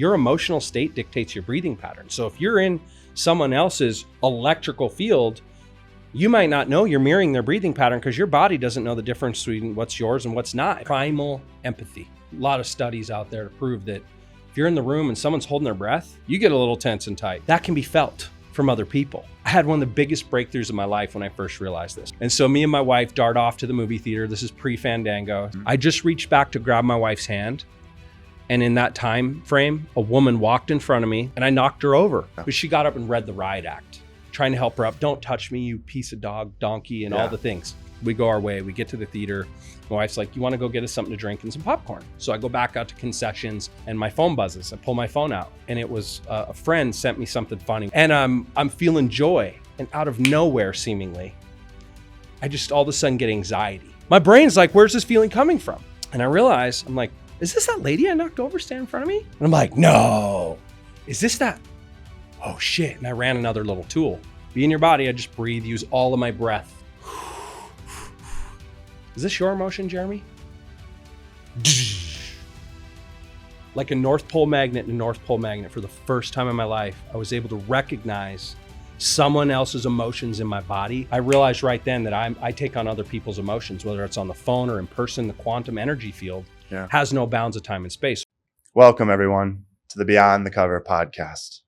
your emotional state dictates your breathing pattern. So if you're in someone else's electrical field, you might not know you're mirroring their breathing pattern because your body doesn't know the difference between what's yours and what's not. Primal empathy. A lot of studies out there to prove that if you're in the room and someone's holding their breath, you get a little tense and tight. That can be felt from other people. I had one of the biggest breakthroughs of my life when I first realized this. And so me and my wife dart off to the movie theater. This is pre-Fandango. I just reached back to grab my wife's hand. And in that time frame, a woman walked in front of me and I knocked her over. But she got up and read the riot act, trying to help her up. Don't touch me, you piece of dog, donkey, and all the things. We go our way, we get to the theater. My wife's like, you wanna go get us something to drink and some popcorn? So I go back out to concessions and my phone buzzes. I pull my phone out and it was a friend sent me something funny. And I'm feeling joy, and out of nowhere seemingly, I just all of a sudden get anxiety. My brain's like, where's this feeling coming from? And I realize, I'm like, is this that lady I knocked over standing in front of me? And I'm like, no. Is this that? Oh shit. And I ran another little tool. Be in your body, I just breathe, use all of my breath. Is this your emotion, Jaramy? Like a North Pole magnet and a North Pole magnet, for the first time in my life, I was able to recognize someone else's emotions in my body. I realized right then that I take on other people's emotions, whether it's on the phone or in person. The quantum energy field has no bounds of time and space. Welcome, everyone, to the Beyond the Cover podcast.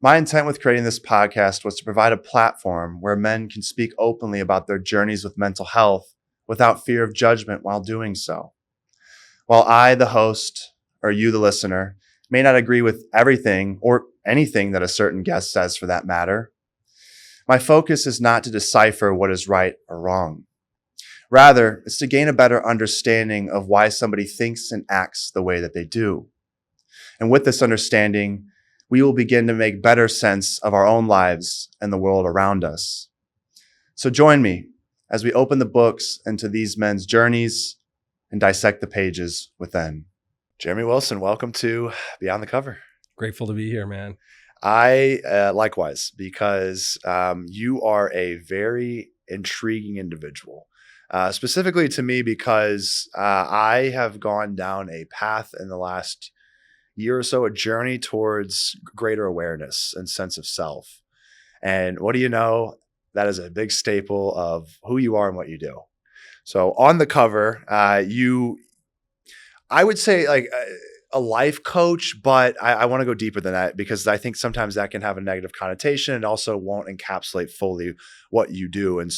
My intent with creating this podcast was to provide a platform where men can speak openly about their journeys with mental health without fear of judgment while doing so. While I, the host, or you, the listener, may not agree with everything or anything that a certain guest says for that matter, my focus is not to decipher what is right or wrong. Rather, it's to gain a better understanding of why somebody thinks and acts the way that they do. And with this understanding, we will begin to make better sense of our own lives and the world around us. So join me as we open the books into these men's journeys and dissect the pages within. Jaramy Wilson, welcome to Beyond the Cover. Grateful to be here, man. I likewise, because you are a very intriguing individual. Specifically to me, because I have gone down a path in the last year or so, a journey towards greater awareness and sense of self. And what do you know? That is a big staple of who you are and what you do. So on the cover, I would say like a life coach, but I want to go deeper than that, because I think sometimes that can have a negative connotation and also won't encapsulate fully what you do. And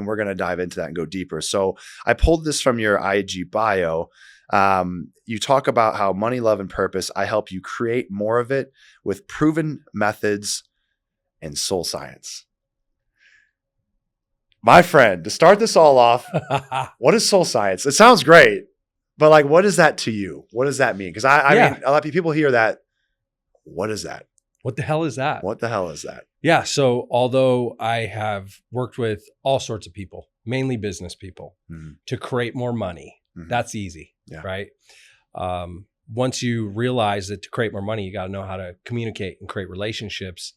we're going to dive into that and go deeper. So I pulled this from your IG bio. You talk about how money, love, and purpose, I help you create more of it with proven methods and soul science. My friend, to start this all off, what is soul science? It sounds great, but like, what is that to you? What does that mean? Because I mean, a lot of people hear that. What is that? What the hell is that? What the hell is that? Yeah. So although I have worked with all sorts of people, mainly business people, to create more money, that's easy, right? Once you realize that to create more money, you got to know how to communicate and create relationships.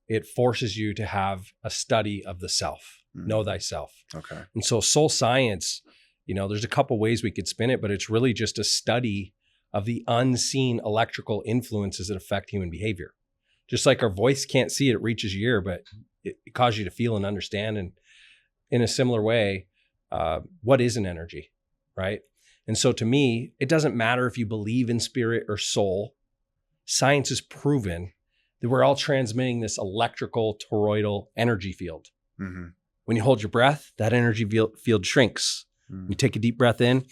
It forces you to have a study of the self. Know thyself. Okay. And so soul science, there's a couple ways we could spin it, but it's really just a study of the unseen electrical influences that affect human behavior. Just like our voice can't see it, it reaches your ear, but it causes you to feel and understand. And in a similar way, what is an energy, right? And so to me, it doesn't matter if you believe in spirit or soul. Science has proven that we're all transmitting this electrical toroidal energy field. When you hold your breath, that energy field shrinks. You take a deep breath in,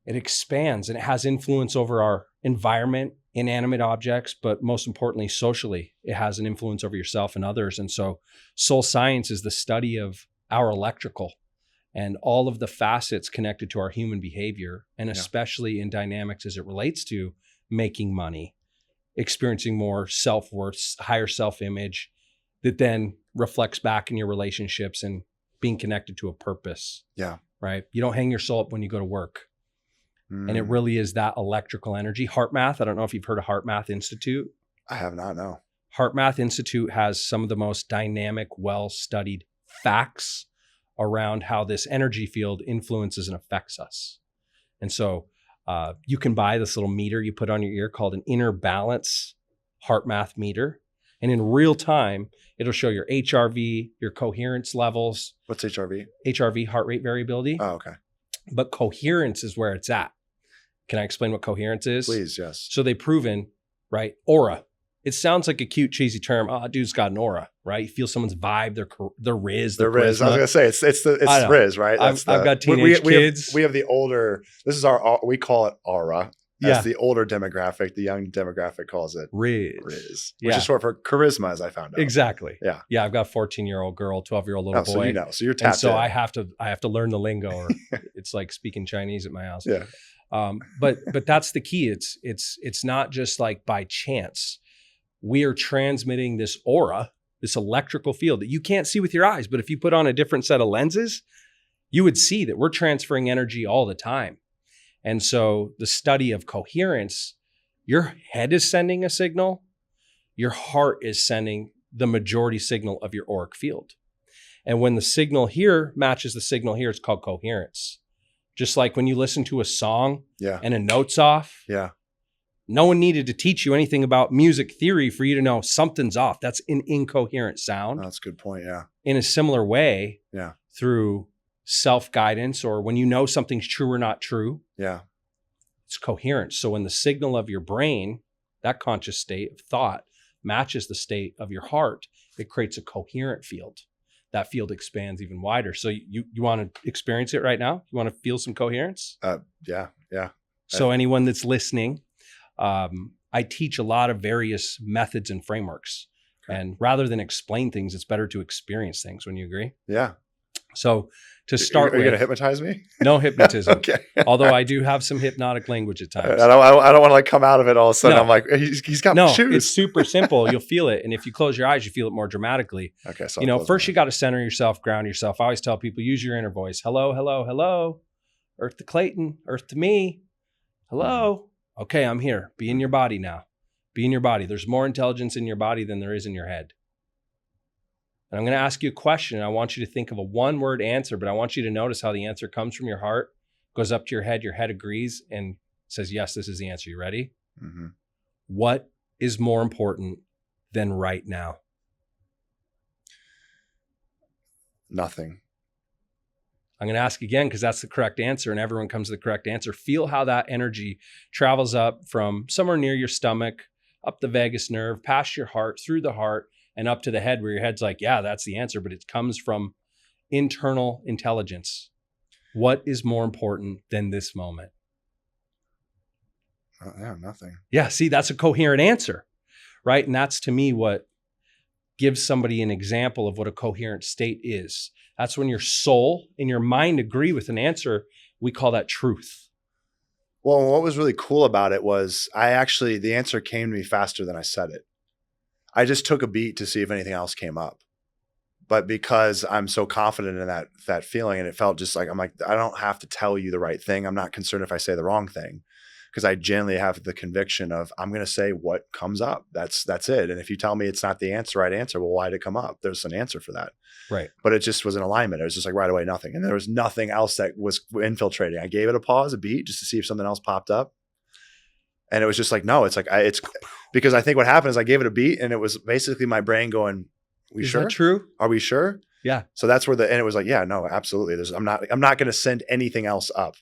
it expands, and it has influence over our environment, inanimate objects, but most importantly, socially, it has an influence over yourself and others. And so soul science is the study of our electrical and all of the facets connected to our human behavior, and especially in dynamics as it relates to making money, experiencing more self-worth, higher self-image, that then reflects back in your relationships and being connected to a purpose. Yeah. Right. You don't hang your soul up when you go to work. And it really is that electrical energy. HeartMath. I don't know if you've heard of HeartMath Institute. I have not, no. HeartMath Institute has some of the most dynamic, well-studied facts around how this energy field influences and affects us. And so You can buy this little meter you put on your ear called an inner balance heart math meter. And in real time, it'll show your HRV, your coherence levels. What's HRV? HRV, heart rate variability. Oh, okay. But coherence is where it's at. Can I explain what coherence is? Please, yes. So they've proven, right? Aura. It sounds like a cute, cheesy term. Oh, dude's got an aura, right? You feel someone's vibe, their riz, their Riz. I was gonna say it's Riz, right? I've got teenage kids. We have the older. This is we call it aura. That's the older demographic. The young demographic calls it Riz, which is short for charisma, as I found out. Exactly. Yeah. I've got a 14-year-old girl, 12-year-old little boy. So you know, so you're tapped and so in. I have to learn the lingo, or it's like speaking Chinese at my house. Yeah. But that's the key. It's not just like by chance. We are transmitting this aura, this electrical field that you can't see with your eyes. But if you put on a different set of lenses, you would see that we're transferring energy all the time. And so the study of coherence, your head is sending a signal, your heart is sending the majority signal of your auric field. And when the signal here matches the signal here, it's called coherence. Just like when you listen to a song and a note's off. Yeah. No one needed to teach you anything about music theory for you to know something's off. That's an incoherent sound. Oh, that's a good point. Yeah. In a similar way, through self-guidance, or when you know something's true or not true, it's coherence. So when the signal of your brain, that conscious state of thought, matches the state of your heart, it creates a coherent field. That field expands even wider. So you want to experience it right now? You want to feel some coherence? Yeah. So anyone that's listening, I teach a lot of various methods and frameworks. Okay. And rather than explain things, it's better to experience things. Wouldn't you agree? Yeah. So to start Are you going to hypnotise me? No hypnotism. Okay. Although I do have some hypnotic language at times. I don't want to like come out of it all of a sudden. No. I'm like, he's got shoes. It's super simple. You'll feel it. And if you close your eyes, you feel it more dramatically. Okay. So first you got to center yourself, ground yourself. I always tell people, use your inner voice. Hello, hello, hello. Earth to Clayton, earth to me. Hello. Okay, I'm here. Be in your body now. Be in your body. There's more intelligence in your body than there is in your head. And I'm going to ask you a question. I want you to think of a one-word answer, but I want you to notice how the answer comes from your heart, goes up to your head agrees, and says, yes, this is the answer. You ready? Mm-hmm. What is more important than right now? Nothing. I'm going to ask again because that's the correct answer, and everyone comes to the correct answer. Feel how that energy travels up from somewhere near your stomach, up the vagus nerve, past your heart, through the heart, and up to the head, where your head's like, yeah, that's the answer, but it comes from internal intelligence. What is more important than this moment? Nothing. Yeah, see, that's a coherent answer, right? And that's, to me, what gives somebody an example of what a coherent state is. That's when your soul and your mind agree with an answer. We call that truth. Well, what was really cool about it was the answer came to me faster than I said it. I just took a beat to see if anything else came up. But because I'm so confident in that feeling, and it felt just like, I'm like, I don't have to tell you the right thing. I'm not concerned if I say the wrong thing, because I genuinely have the conviction of I'm going to say what comes up. That's it. And if you tell me it's not the right answer, well, why did it come up? There's an answer for that. Right. But it just was an alignment. It was just like right away, nothing. And there was nothing else that was infiltrating. I gave it a pause, a beat, just to see if something else popped up. And it was just like, no, it's like, it's because I think what happened is I gave it a beat, and it was basically my brain going, we sure? Is that true? Are we sure? Yeah. So that's where and it was like, yeah, no, absolutely. I'm not going to send anything else up.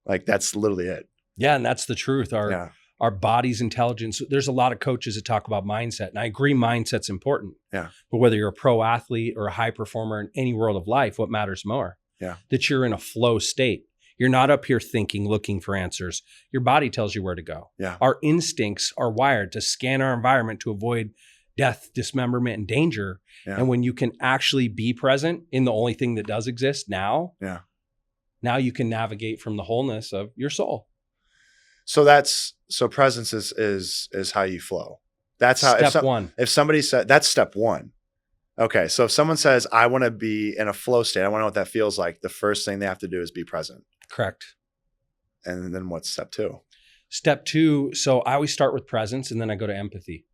Like, that's literally it. Yeah. And that's the truth. Our body's intelligence. There's a lot of coaches that talk about mindset, and I agree mindset's important. Yeah. But whether you're a pro athlete or a high performer in any world of life, what matters more? Yeah. That you're in a flow state. You're not up here thinking, looking for answers. Your body tells you where to go. Yeah. Our instincts are wired to scan our environment to avoid death, dismemberment, and danger. Yeah. And when you can actually be present in the only thing that does exist now, now you can navigate from the wholeness of your soul. So presence is how you flow. That's how step one. If somebody said that's step one. Okay. So if someone says, I want to be in a flow state, I want to know what that feels like, the first thing they have to do is be present. Correct. And then what's step two? Step two. So I always start with presence, and then I go to empathy.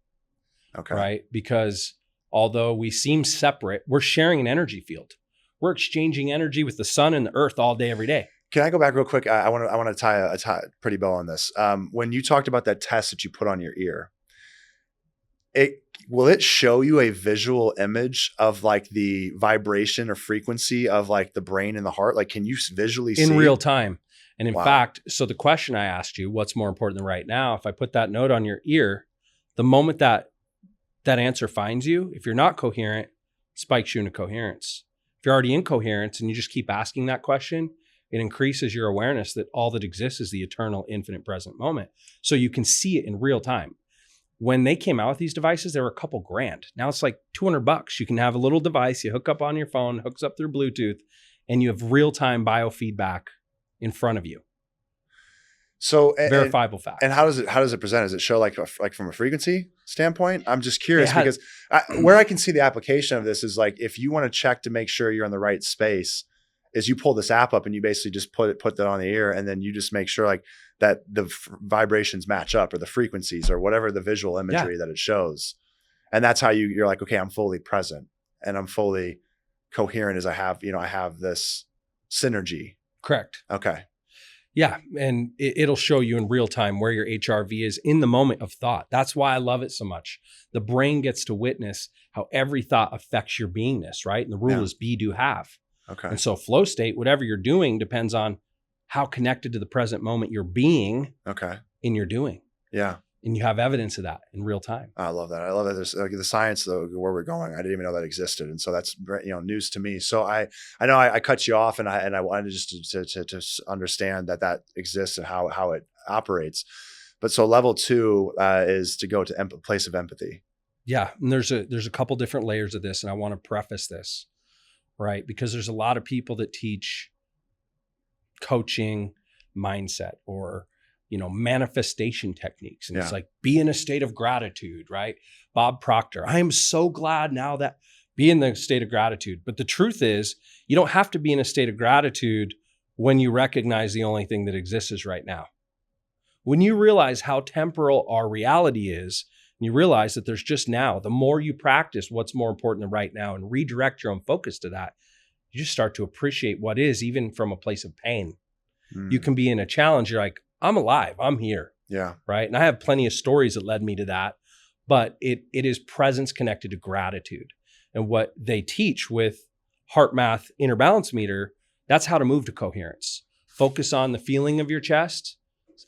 Okay. Right. Because although we seem separate, we're sharing an energy field. We're exchanging energy with the sun and the earth all day, every day. Can I go back real quick? I want to tie a pretty bow on this. When you talked about that test that you put on your ear, will it show you a visual image of like the vibration or frequency of like the brain and the heart? Like, can you visually see in real time? And in Wow. fact, so the question I asked you, what's more important than right now? If I put that note on your ear, the moment that answer finds you, if you're not coherent, it spikes you into coherence. If you're already in coherence and you just keep asking that question, it increases your awareness that all that exists is the eternal, infinite present moment. So you can see it in real time. When they came out with these devices, they were a couple grand. Now it's like $200. You can have a little device you hook up on your phone, hooks up through Bluetooth, and you have real-time biofeedback in front of you. So verifiable fact. And how does it present? Does it show like from a frequency standpoint? I'm just curious because where I can see the application of this is like if you want to check to make sure you're in the right space, is you pull this app up and you basically just put that on the ear, and then you just make sure like that the vibrations match up or the frequencies or whatever the visual imagery that it shows, and that's how you're like, okay, I'm fully present and I'm fully coherent as I have this synergy. Correct. Okay. Yeah. And it'll show you in real time where your HRV is in the moment of thought. That's why I love it so much. The brain gets to witness how every thought affects your beingness, right? And the rule is be, do, have. Okay. And so flow state, whatever you're doing depends on how connected to the present moment you're being in your doing. Yeah. And you have evidence of that in real time. I love that. I love that. There's the science, though, where we're going. I didn't even know that existed, and so that's news to me. So I know I cut you off, and I wanted just to understand that exists and how it operates. But so level 2 is to go to place of empathy. Yeah, and there's a couple different layers of this, and I want to preface this, right? Because there's a lot of people that teach coaching mindset or manifestation techniques. And it's like, be in a state of gratitude, right? Bob Proctor, I am so glad now that be in the state of gratitude. But the truth is, you don't have to be in a state of gratitude when you recognize the only thing that exists is right now. When you realize how temporal our reality is, and you realize that there's just now, the more you practice what's more important than right now and redirect your own focus to that, you just start to appreciate what is, even from a place of pain. You can be in a challenge. You're like, I'm alive. I'm here. Yeah. Right. And I have plenty of stories that led me to that, but it is presence connected to gratitude. And what they teach with Heart Math Inner Balance Meter, that's how to move to coherence. Focus on the feeling of your chest.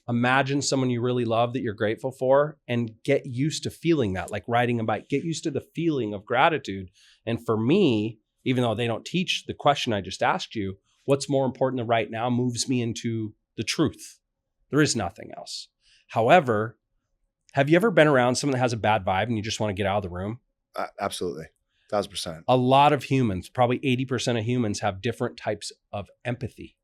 Imagine someone you really love that you're grateful for, and get used to feeling that, like riding a bike. Get used to the feeling of gratitude. And for me, even though they don't teach the question I just asked you, what's more important than right now moves me into the truth. There is nothing else. However, have you ever been around someone that has a bad vibe and you just want to get out of the room? Absolutely. 1,000%. A lot of humans, probably 80% of humans, have different types of empathy,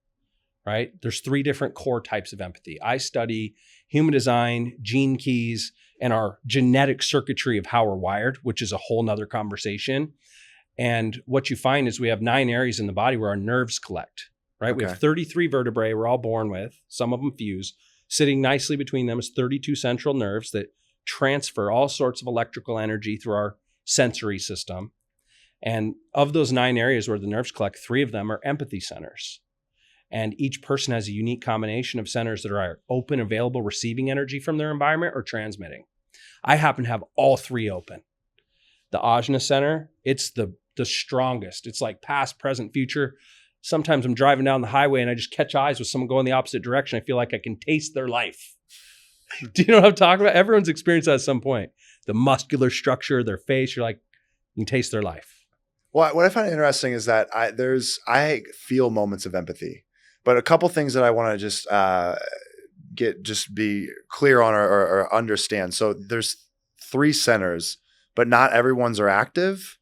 right? There's 3 different core types of empathy. I study human design, gene keys, and our genetic circuitry of how we're wired, which is a whole nother conversation. And what you find is we have 9 areas in the body where our nerves collect, right? Okay. We have 33 vertebrae we're all born with. Some of them fuse. Sitting nicely between them is 32 central nerves that transfer all sorts of electrical energy through our sensory system. And of those 9 areas where the nerves collect, 3 of them are empathy centers. And each person has a unique combination of centers that are open, available, receiving energy from their environment, or transmitting. I happen to have all 3 open. The Ajna center, it's the strongest. It's like past, present, future. Sometimes I'm driving down the highway and I just catch eyes with someone going the opposite direction. I feel like I can taste their life. Do you know what I'm talking about? Everyone's experienced that at some point. The muscular structure of their face, you're like, you can taste their life. Well, what I find interesting is that I feel moments of empathy, but a couple things that I want to just be clear on or understand. So there's 3 centers, but not everyone's are active,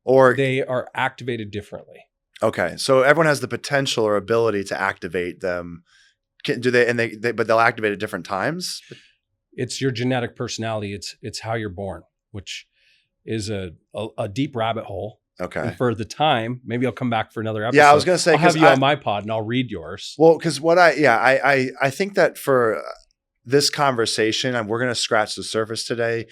or they are activated differently. Okay, so everyone has the potential or ability to activate them. But they'll activate at different times. It's your genetic personality. It's how you're born, which is a deep rabbit hole. Okay. And for the time, maybe I'll come back for another episode. Yeah, I was going to say, I'll have you on my pod and I'll read yours. Well, because I think that for this conversation, and we're going to scratch the surface today,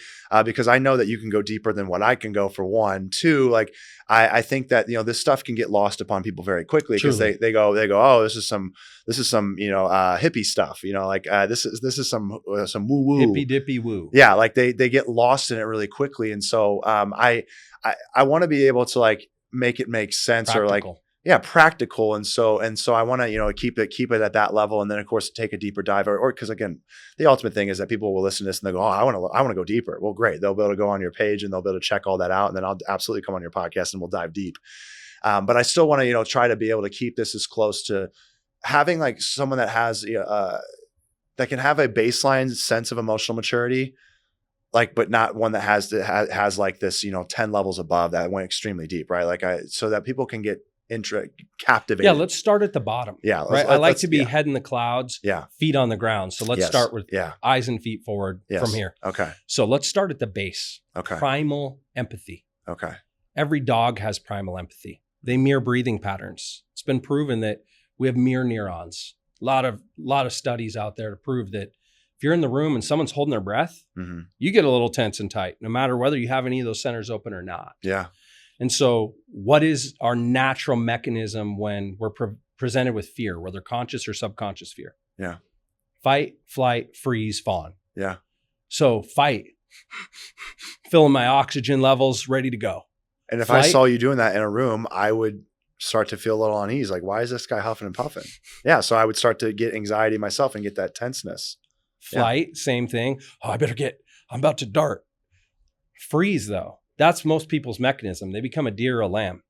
because I know that you can go deeper than what I can go, for one. Two, like I think that, this stuff can get lost upon people very quickly, because they go, oh, this is some hippie stuff, like this is some woo woo, hippy dippy woo. Yeah, like they get lost in it really quickly, and so I want to be able to like make it make sense, Practical. or like practical, and so I want to keep it at that level, and then of course take a deeper dive, or because again, the ultimate thing is that people will listen to this and they go, oh, I want to go deeper. Well, great, they'll be able to go on your page and they'll be able to check all that out, and then I'll absolutely come on your podcast and we'll dive deep. But I still want to try to be able to keep this as close to having like someone that has that can have a baseline sense of emotional maturity, like, but not one that has like this 10 levels above that went extremely deep, right? Like so that people can get captivated. Yeah, let's start at the bottom. Yeah, right. I like to be head in the clouds, feet on the ground. So let's start with eyes and feet forward from here. Okay. So let's start at the base. Okay. Primal empathy. Okay. Every dog has primal empathy. They mirror breathing patterns. It's been proven that we have mirror neurons. A lot of studies out there to prove that if you're in the room and someone's holding their breath, you get a little tense and tight, no matter whether you have any of those centers open or not. Yeah. And so what is our natural mechanism when we're presented with fear, whether conscious or subconscious fear? Yeah. Fight, flight, freeze, fawn. Yeah. So fight, filling my oxygen levels, ready to go. And if I saw you doing that in a room, I would start to feel a little unease. Like, why is this guy huffing and puffing? Yeah. So I would start to get anxiety myself and get that tenseness. Flight, same thing. Oh, I'm about to dart. Freeze though. That's most people's mechanism. They become a deer or a lamb.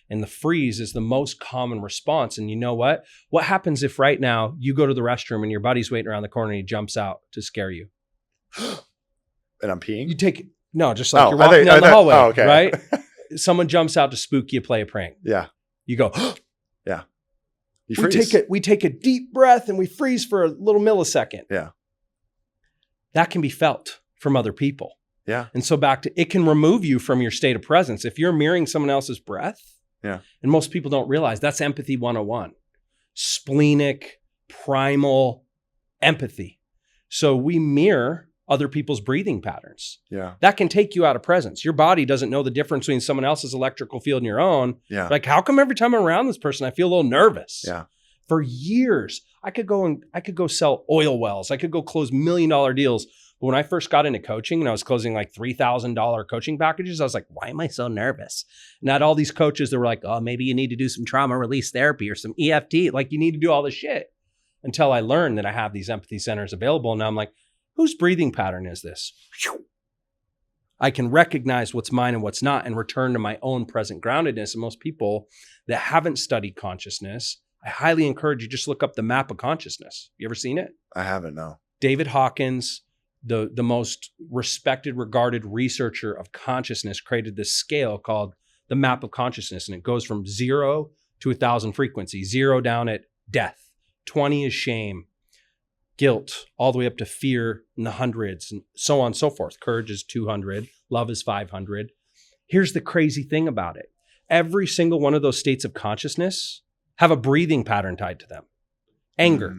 And the freeze is the most common response. And you know what? What happens if right now you go to the restroom and your buddy's waiting around the corner and he jumps out to scare you? And I'm peeing? You take it. No, just like you're walking down the hallway, okay. Right? Someone jumps out to spook you, play a prank. Yeah. You go, yeah. We take a deep breath and we freeze for a little millisecond. Yeah. That can be felt from other people. Yeah. And so it can remove you from your state of presence. If you're mirroring someone else's breath, and most people don't realize that's empathy 101. Splenic, primal empathy. So we mirror other people's breathing patterns. Yeah. That can take you out of presence. Your body doesn't know the difference between someone else's electrical field and your own. Yeah. Like, how come every time I'm around this person, I feel a little nervous? Yeah. For years, I could go sell oil wells. I could go close $1 million deals. But when I first got into coaching and I was closing like $3,000 coaching packages, I was like, why am I so nervous? And I had all these coaches that were like, oh, maybe you need to do some trauma release therapy or some EFT. Like, you need to do all this shit. Until I learned that I have these empathy centers available. And now I'm like, whose breathing pattern is this? I can recognize what's mine and what's not and return to my own present groundedness. And most people that haven't studied consciousness, I highly encourage you just look up the map of consciousness. You ever seen it? I haven't, no. David Hawkins, the most respected, regarded researcher of consciousness, created this scale called the map of consciousness. And it goes from 0 to 1,000 frequencies. 0 down at death. 20 is shame, guilt, all the way up to fear in the hundreds, and so on and so forth. Courage is 200. Love is 500. Here's the crazy thing about it. Every single one of those states of consciousness have a breathing pattern tied to them. Anger.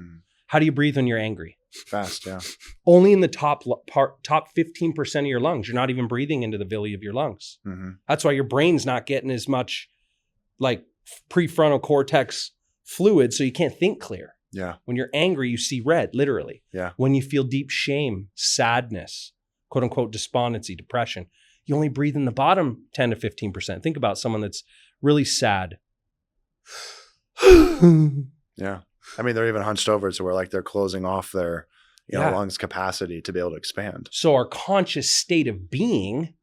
How do you breathe when you're angry? Fast, yeah. Only in the top 15% of your lungs. You're not even breathing into the villi of your lungs. That's why your brain's not getting as much like prefrontal cortex fluid, so you can't think clear. Yeah. When you're angry, you see red, literally. Yeah. When you feel deep shame, sadness, quote unquote, despondency, depression, you only breathe in the bottom 10 to 15%. Think about someone that's really sad. Yeah. I mean, they're even hunched over to where like they're closing off their lungs capacity to be able to expand. So our conscious state of being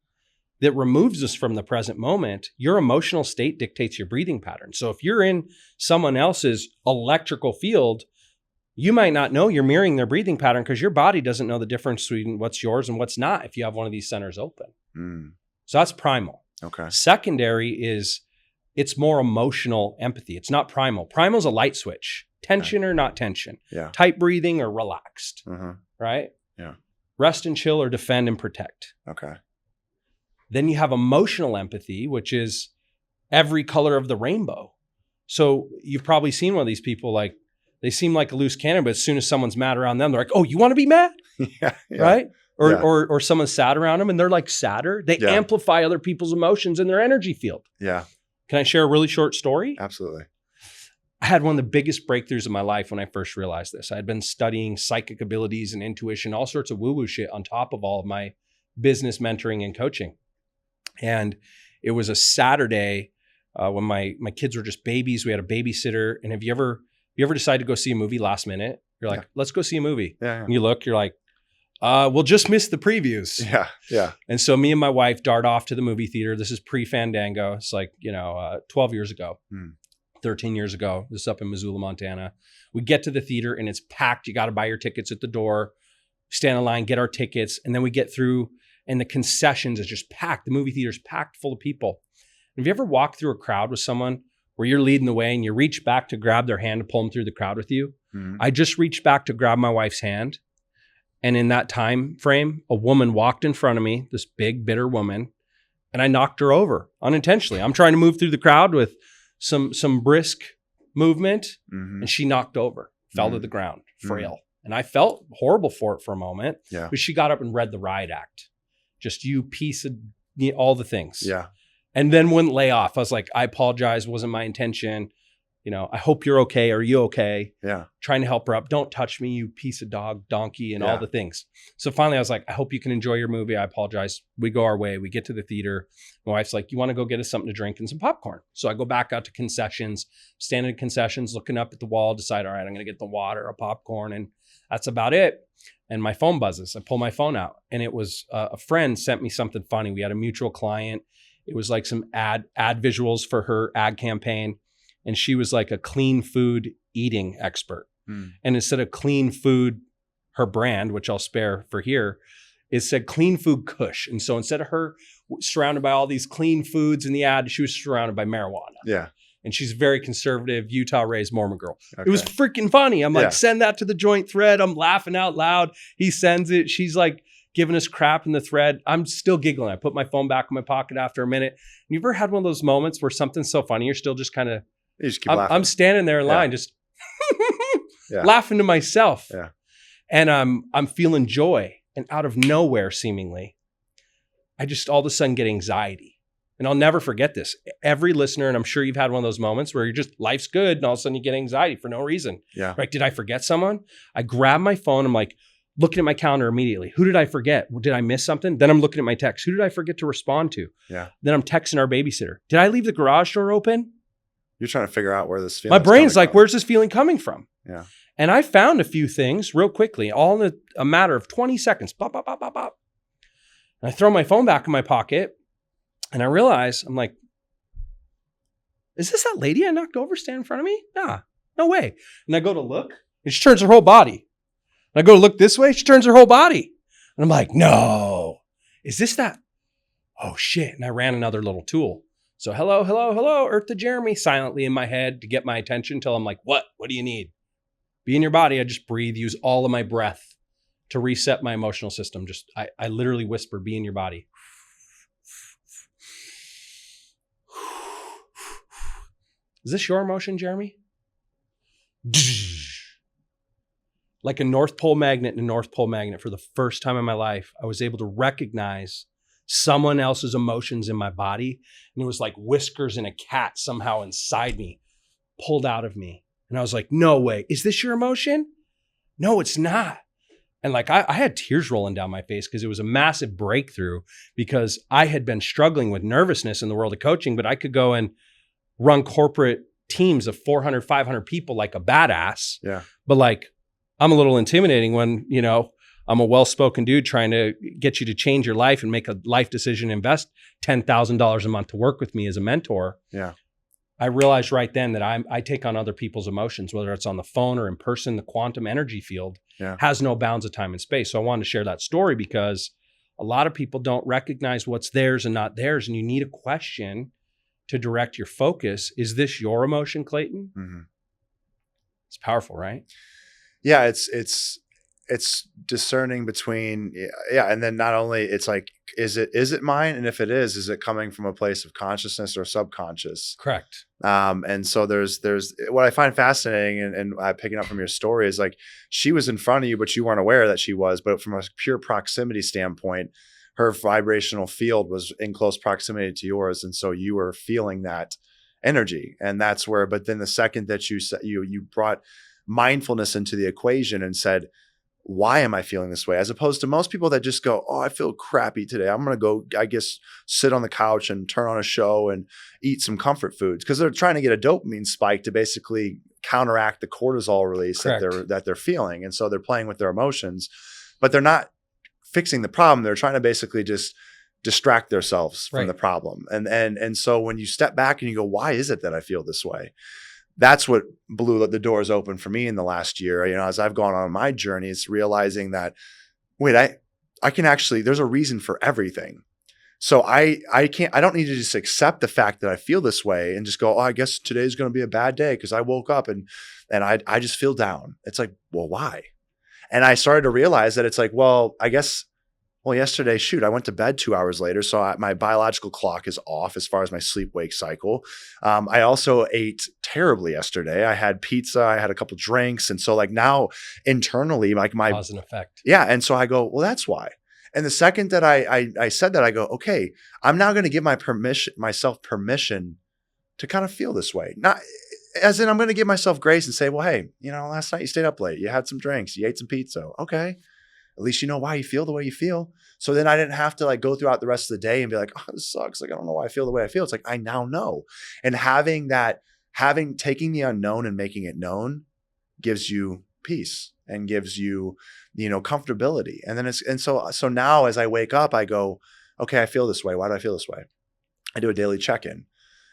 that removes us from the present moment, your emotional state dictates your breathing pattern. So if you're in someone else's electrical field, you might not know you're mirroring their breathing pattern because your body doesn't know the difference between what's yours and what's not if you have one of these centers open. So that's primal. Okay. Secondary is it's more emotional empathy. It's not primal. Primal is a light switch. Tension or not tension. Yeah. Tight breathing or relaxed. Right? Yeah. Rest and chill or defend and protect. Okay. Then you have emotional empathy, which is every color of the rainbow. So you've probably seen one of these people, like They seem like a loose cannon, but as soon as someone's mad around them, they're like, oh, you want to be mad? Yeah. Right? Or someone's sad around them and they're like sadder. They amplify other people's emotions in their energy field. Yeah. Can I share a really short story? Absolutely. I had one of the biggest breakthroughs of my life when I first realized this. I had been studying psychic abilities and intuition, all sorts of woo-woo shit on top of all of my business mentoring and coaching. And it was a Saturday when my kids were just babies. We had a babysitter. And have you ever decided to go see a movie last minute? You're like, let's go see a movie. Yeah. And you look, you're like, we'll just miss the previews. Yeah. Yeah. And so me and my wife dart off to the movie theater. This is pre-Fandango. It's like, 12 years ago. 13 years ago. This is up in Missoula, Montana. We get to the theater and it's packed. You got to buy your tickets at the door, stand in line, get our tickets. And then we get through and the concessions is just packed. The movie theater's packed full of people. Have you ever walked through a crowd with someone where you're leading the way and you reach back to grab their hand to pull them through the crowd with you? Mm-hmm. I just reached back to grab my wife's hand. And in that time frame, a woman walked in front of me, this big, bitter woman, and I knocked her over unintentionally. I'm trying to move through the crowd with some brisk movement, and she knocked over, fell to the ground, frail. And I felt horrible for it for a moment, but she got up and read the riot act. Just you piece of all the things. Yeah. And then wouldn't lay off. I was like, I apologize. Wasn't my intention. I hope you're okay. Are you okay? Yeah. Trying to help her up. Don't touch me, you piece of donkey, and all the things. So finally I was like, I hope you can enjoy your movie. I apologize. We go our way. We get to the theater. My wife's like, you want to go get us something to drink and some popcorn? So I go back out to concessions, standing in concessions, looking up at the wall, decide, all right, I'm going to get the water, a popcorn, and that's about it. And my phone buzzes. I pull my phone out and it was a friend sent me something funny. We had a mutual client. It was like some ad visuals for her ad campaign. And she was like a clean food eating expert. And instead of clean food, her brand, which I'll spare for here, it said clean food Kush. And so instead of her surrounded by all these clean foods in the ad, she was surrounded by marijuana. Yeah. And she's a very conservative, Utah-raised Mormon girl. Okay. It was freaking funny. I'm like, send that to the joint thread. I'm laughing out loud. He sends it. She's like giving us crap in the thread. I'm still giggling. I put my phone back in my pocket after a minute. You ever had one of those moments where something's so funny, you're still just kind of, you just keep laughing. I'm standing there in line, just laughing to myself. Yeah. And I'm feeling joy. And out of nowhere, seemingly, I just all of a sudden get anxiety. And I'll never forget this. Every listener, and I'm sure you've had one of those moments where you're just, life's good, and all of a sudden you get anxiety for no reason. Yeah. Right? Did I forget someone? I grab my phone. I'm like looking at my calendar immediately. Who did I forget? Did I miss something? Then I'm looking at my text. Who did I forget to respond to? Yeah. Then I'm texting our babysitter. Did I leave the garage door open? You're trying to figure out where this feeling. My brain's like, where's this feeling coming from? Yeah. And I found a few things real quickly, all in a matter of 20 seconds. Bop, bop, bop, bop, bop. And I throw my phone back in my pocket and I realize, I'm like, is this that lady I knocked over standing in front of me? Nah, no way. And I go to look and she turns her whole body. And I go to look this way, she turns her whole body. And I'm like, no, is this that? Oh shit. And I ran another little tool. So hello, hello, hello, Earth to Jaramy, silently in my head to get my attention till I'm like, what? What do you need? Be in your body. I just breathe, use all of my breath to reset my emotional system. I literally whisper, be in your body. Is this your emotion, Jaramy? Like a North Pole magnet and a North Pole magnet, for the first time in my life, I was able to recognize someone else's emotions in my body. And it was like whiskers in a cat somehow inside me, pulled out of me. And I was like, no way. Is this your emotion? No, it's not. And like, I had tears rolling down my face because it was a massive breakthrough, because I had been struggling with nervousness in the world of coaching, but I could go and run corporate teams of 400, 500 people like a badass. Yeah. But like, I'm a little intimidating when, I'm a well-spoken dude trying to get you to change your life and make a life decision, invest $10,000 a month to work with me as a mentor. Yeah. I realized right then that I take on other people's emotions, whether it's on the phone or in person. The quantum energy field has no bounds of time and space. So I wanted to share that story because a lot of people don't recognize what's theirs and not theirs. And you need a question to direct your focus. Is this your emotion, Clayton? Mm-hmm. It's powerful, right? Yeah, it's it's discerning between, yeah. And then not only it's like, is it mine? And if it is it coming from a place of consciousness or subconscious? Correct. And so there's what I find fascinating and picking up from your story is like, she was in front of you, but you weren't aware that she was, but from a pure proximity standpoint, her vibrational field was in close proximity to yours. And so you were feeling that energy. And that's where, but then the second that you brought mindfulness into the equation and said, why am I feeling this way? As opposed to most people that just go, oh, I feel crappy today. I'm going to go, I guess, sit on the couch and turn on a show and eat some comfort foods because they're trying to get a dopamine spike to basically counteract the cortisol release that they're feeling. And so they're playing with their emotions, but they're not fixing the problem. They're trying to basically just distract themselves from the problem. And so when you step back and you go, why is it that I feel this way? That's what blew the doors open for me in the last year. As I've gone on my journey, it's realizing that, wait, I can actually, there's a reason for everything. So I don't need to just accept the fact that I feel this way and just go, oh, I guess today's going to be a bad day because I woke up and I just feel down. It's like, well, why? And I started to realize that it's like, well, I guess, yesterday, I went to bed 2 hours later. So my biological clock is off as far as my sleep-wake cycle. I also ate terribly yesterday. I had pizza, I had a couple drinks. And so like now internally, like my cause and effect. Yeah. And so I go, well, that's why. And the second that I said that, I go, okay, I'm now going to give myself permission to kind of feel this way. Not as in I'm going to give myself grace and say, well, hey, last night you stayed up late, you had some drinks, you ate some pizza. Okay. At least you know why you feel the way you feel. So then I didn't have to like go throughout the rest of the day and be like, oh, this sucks. Like, I don't know why I feel the way I feel. It's like, I now know. And taking the unknown and making it known gives you peace and gives you, comfortability. And then so now as I wake up, I go, okay, I feel this way. Why do I feel this way? I do a daily check-in.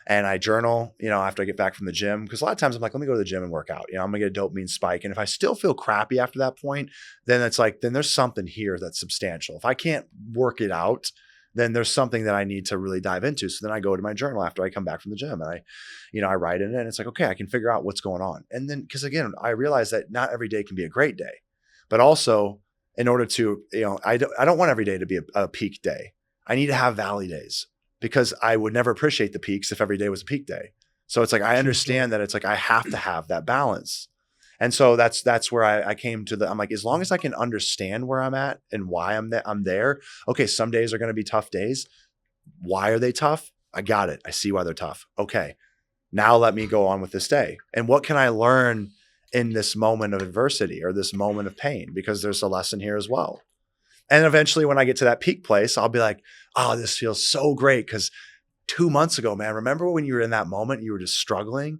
And I journal, after I get back from the gym, because a lot of times I'm like, let me go to the gym and work out. I'm going to get a dopamine spike. And if I still feel crappy after that point, then it's like, then there's something here that's substantial. If I can't work it out, then there's something that I need to really dive into. So then I go to my journal after I come back from the gym and I write in it and it's like, okay, I can figure out what's going on. And then, because again, I realize that not every day can be a great day, but also in order to, I don't want every day to be a peak day. I need to have valley days. Because I would never appreciate the peaks if every day was a peak day. So it's like, I understand that it's like, I have to have that balance. And so that's where I came to I'm like, as long as I can understand where I'm at and why I'm there. Okay. Some days are going to be tough days. Why are they tough? I got it. I see why they're tough. Okay. Now let me go on with this day. And what can I learn in this moment of adversity or this moment of pain? Because there's a lesson here as well. And eventually when I get to that peak place, I'll be like, oh, this feels so great. Because 2 months ago, man, remember when you were in that moment, you were just struggling?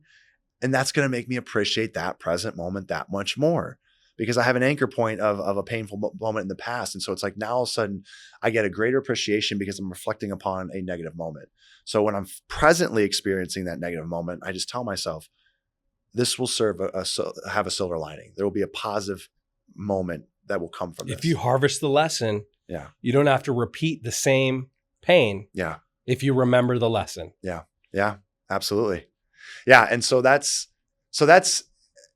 And that's going to make me appreciate that present moment that much more because I have an anchor point of a painful moment in the past. And so it's like now all of a sudden I get a greater appreciation because I'm reflecting upon a negative moment. So when I'm presently experiencing that negative moment, I just tell myself, this will have a silver lining. There will be a positive moment that will come from this. If you harvest the lesson, yeah, you don't have to repeat the same pain. Yeah. If you remember the lesson. Yeah. Yeah, absolutely. Yeah. And so that's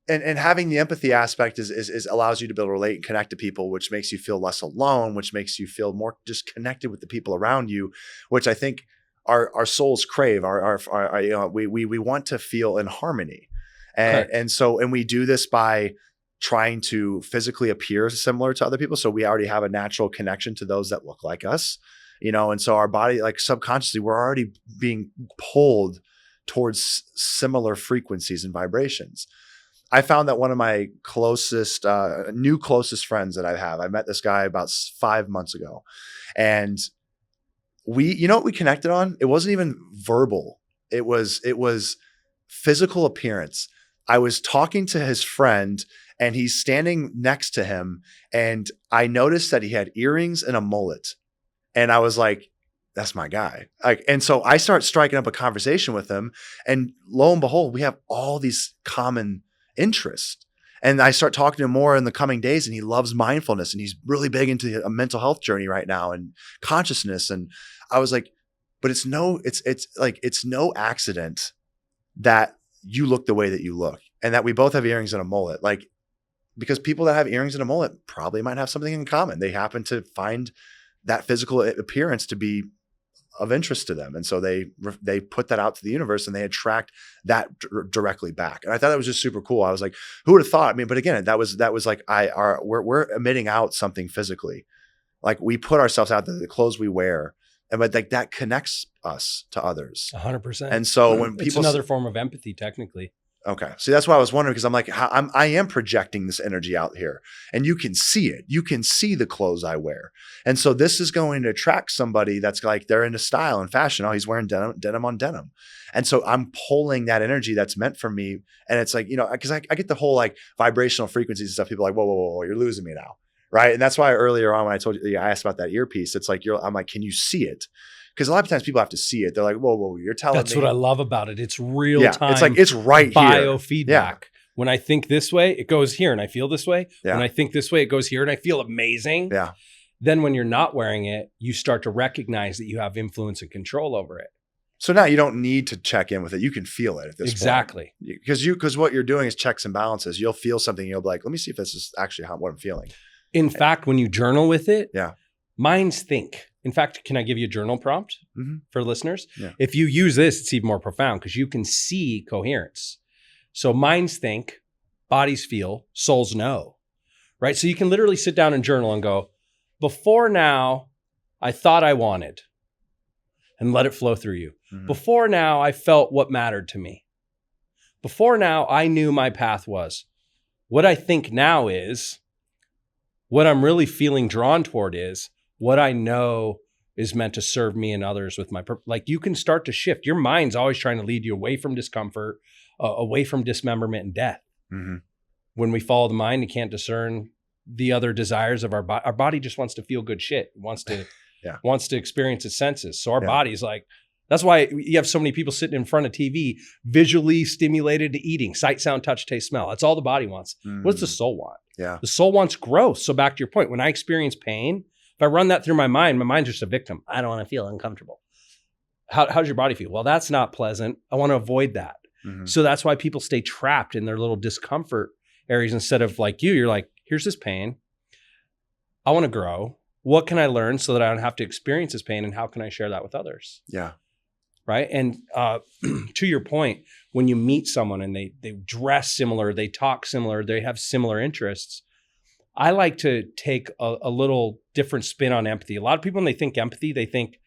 and having the empathy aspect is allows you to be able to relate and connect to people, which makes you feel less alone, which makes you feel more just connected with the people around you, which I think our souls crave. We want to feel in harmony. And we do this by trying to physically appear similar to other people. So we already have a natural connection to those that look like us, and so our body, like subconsciously, we're already being pulled towards similar frequencies and vibrations. I found that one of my closest friends that I met this guy about 5 months ago. And what we connected on? It wasn't even verbal. It was physical appearance. I was talking to his friend and he's standing next to him. And I noticed that he had earrings and a mullet. And I was like, that's my guy. And so I start striking up a conversation with him. And lo and behold, we have all these common interests. And I start talking to him more in the coming days. And he loves mindfulness. And he's really big into a mental health journey right now and consciousness. And I was like, but it's no accident that you look the way that you look and that we both have earrings and a mullet. Like, because people that have earrings and a mullet probably might have something in common. They happen to find that physical appearance to be of interest to them. And so they put that out to the universe and they attract that directly back. And I thought that was just super cool. I was like, who would have thought? I mean, but again, that was like, we're emitting out something physically. Like we put ourselves out there, the clothes we wear, but like that connects us to others. 100%. And so when people, it's another form of empathy, technically. Okay. See, that's why I was wondering, because I'm like, I am projecting this energy out here and you can see it. You can see the clothes I wear. And so this is going to attract somebody that's like, they're into style and fashion. Oh, he's wearing denim on denim. And so I'm pulling that energy that's meant for me. And it's like, because I get the whole like vibrational frequencies and stuff. People are like, whoa, you're losing me now. Right. And that's why earlier on when I told you, I asked about that earpiece, it's like, I'm like, can you see it? Because a lot of times people have to see it. They're like, whoa, you're telling me. That's what I love about it. It's real time. It's like, it's right here. Biofeedback. Yeah. When I think this way, it goes here and I feel this way. Yeah. When I think this way, it goes here and I feel amazing. Yeah. Then when you're not wearing it, you start to recognize that you have influence and control over it. So now you don't need to check in with it. You can feel it at this exactly. point. Because what you're doing is checks and balances. You'll feel something. You'll be like, let me see if this is actually what I'm feeling. In fact, when you journal with it, yeah, minds think. In fact, can I give you a journal prompt for listeners? Yeah. If you use this, it's even more profound because you can see coherence. So minds think, bodies feel, souls know, right? So you can literally sit down and journal and go, before now, I thought I wanted, and let it flow through you. Mm-hmm. Before now, I felt what mattered to me. Before now, I knew my path was. What I think now is, what I'm really feeling drawn toward is, what I know is meant to serve me and others with my purpose. Like you can start to shift. Your mind's always trying to lead you away from discomfort, away from dismemberment and death. Mm-hmm. When we follow the mind, you can't discern the other desires of our body. Our body just wants to feel good shit. It wants to, wants to experience its senses. So our body's like, that's why you have so many people sitting in front of TV, visually stimulated to eating, sight, sound, touch, taste, smell. That's all the body wants. Mm-hmm. What does the soul want? Yeah. The soul wants growth. So back to your point, when I experience pain, if I run that through my mind's just a victim. I don't want to feel uncomfortable. How's your body feel? Well, that's not pleasant. I want to avoid that. Mm-hmm. So that's why people stay trapped in their little discomfort areas instead of like you're like, here's this pain. I want to grow. What can I learn so that I don't have to experience this pain? And how can I share that with others? Yeah. Right. And to your point, when you meet someone and they dress similar, they talk similar, they have similar interests, I like to take a little different spin on empathy. A lot of people, when they think empathy, they think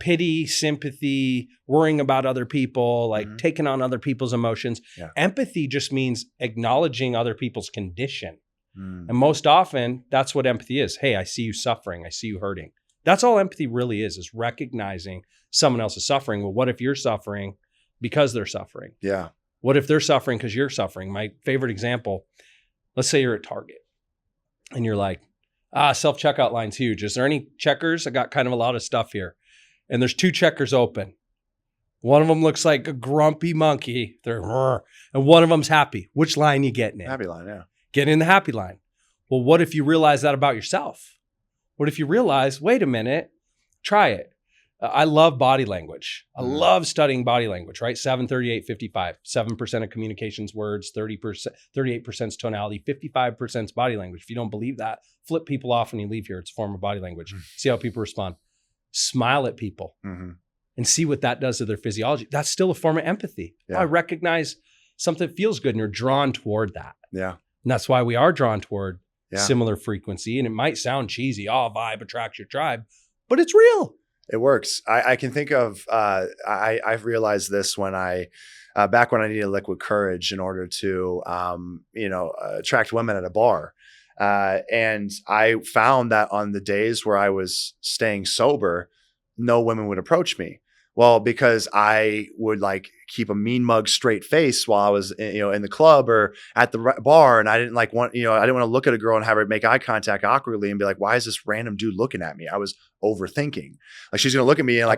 pity, sympathy, worrying about other people, like taking on other people's emotions. Yeah. Empathy just means acknowledging other people's condition. Mm. And most often, that's what empathy is. Hey, I see you suffering. I see you hurting. That's all empathy really is recognizing someone else's suffering. Well, what if you're suffering because they're suffering? Yeah. What if they're suffering because you're suffering? My favorite example, let's say you're at Target. And you're like, self-checkout line's huge. Is there any checkers? I got kind of a lot of stuff here. And there's 2 checkers open. One of them looks like a grumpy monkey. And one of them's happy. Which line you getting in? Happy line, yeah. Get in the happy line. Well, what if you realize that about yourself? What if you realize, wait a minute, try it. I love body language. I love studying body language, right? 7-38-55. 7% of communications words, 38% is tonality, 55% is body language. If you don't believe that, flip people off when you leave here. It's a form of body language. See how people respond. Smile at people and see what that does to their physiology. That's still a form of empathy. Yeah. I recognize something feels good and you're drawn toward that. Yeah. And that's why we are drawn toward similar frequency. And it might sound cheesy. Oh, vibe attracts your tribe, but it's real. It works. I can think of, I've realized this when back when I needed liquid courage in order to, attract women at a bar. And I found that on the days where I was staying sober, no women would approach me. Well, because I would like keep a mean mug straight face while I was, in the club or at the bar. And I didn't I didn't want to look at a girl and have her make eye contact awkwardly and be like, why is this random dude looking at me? I was overthinking. Like she's going to look at me and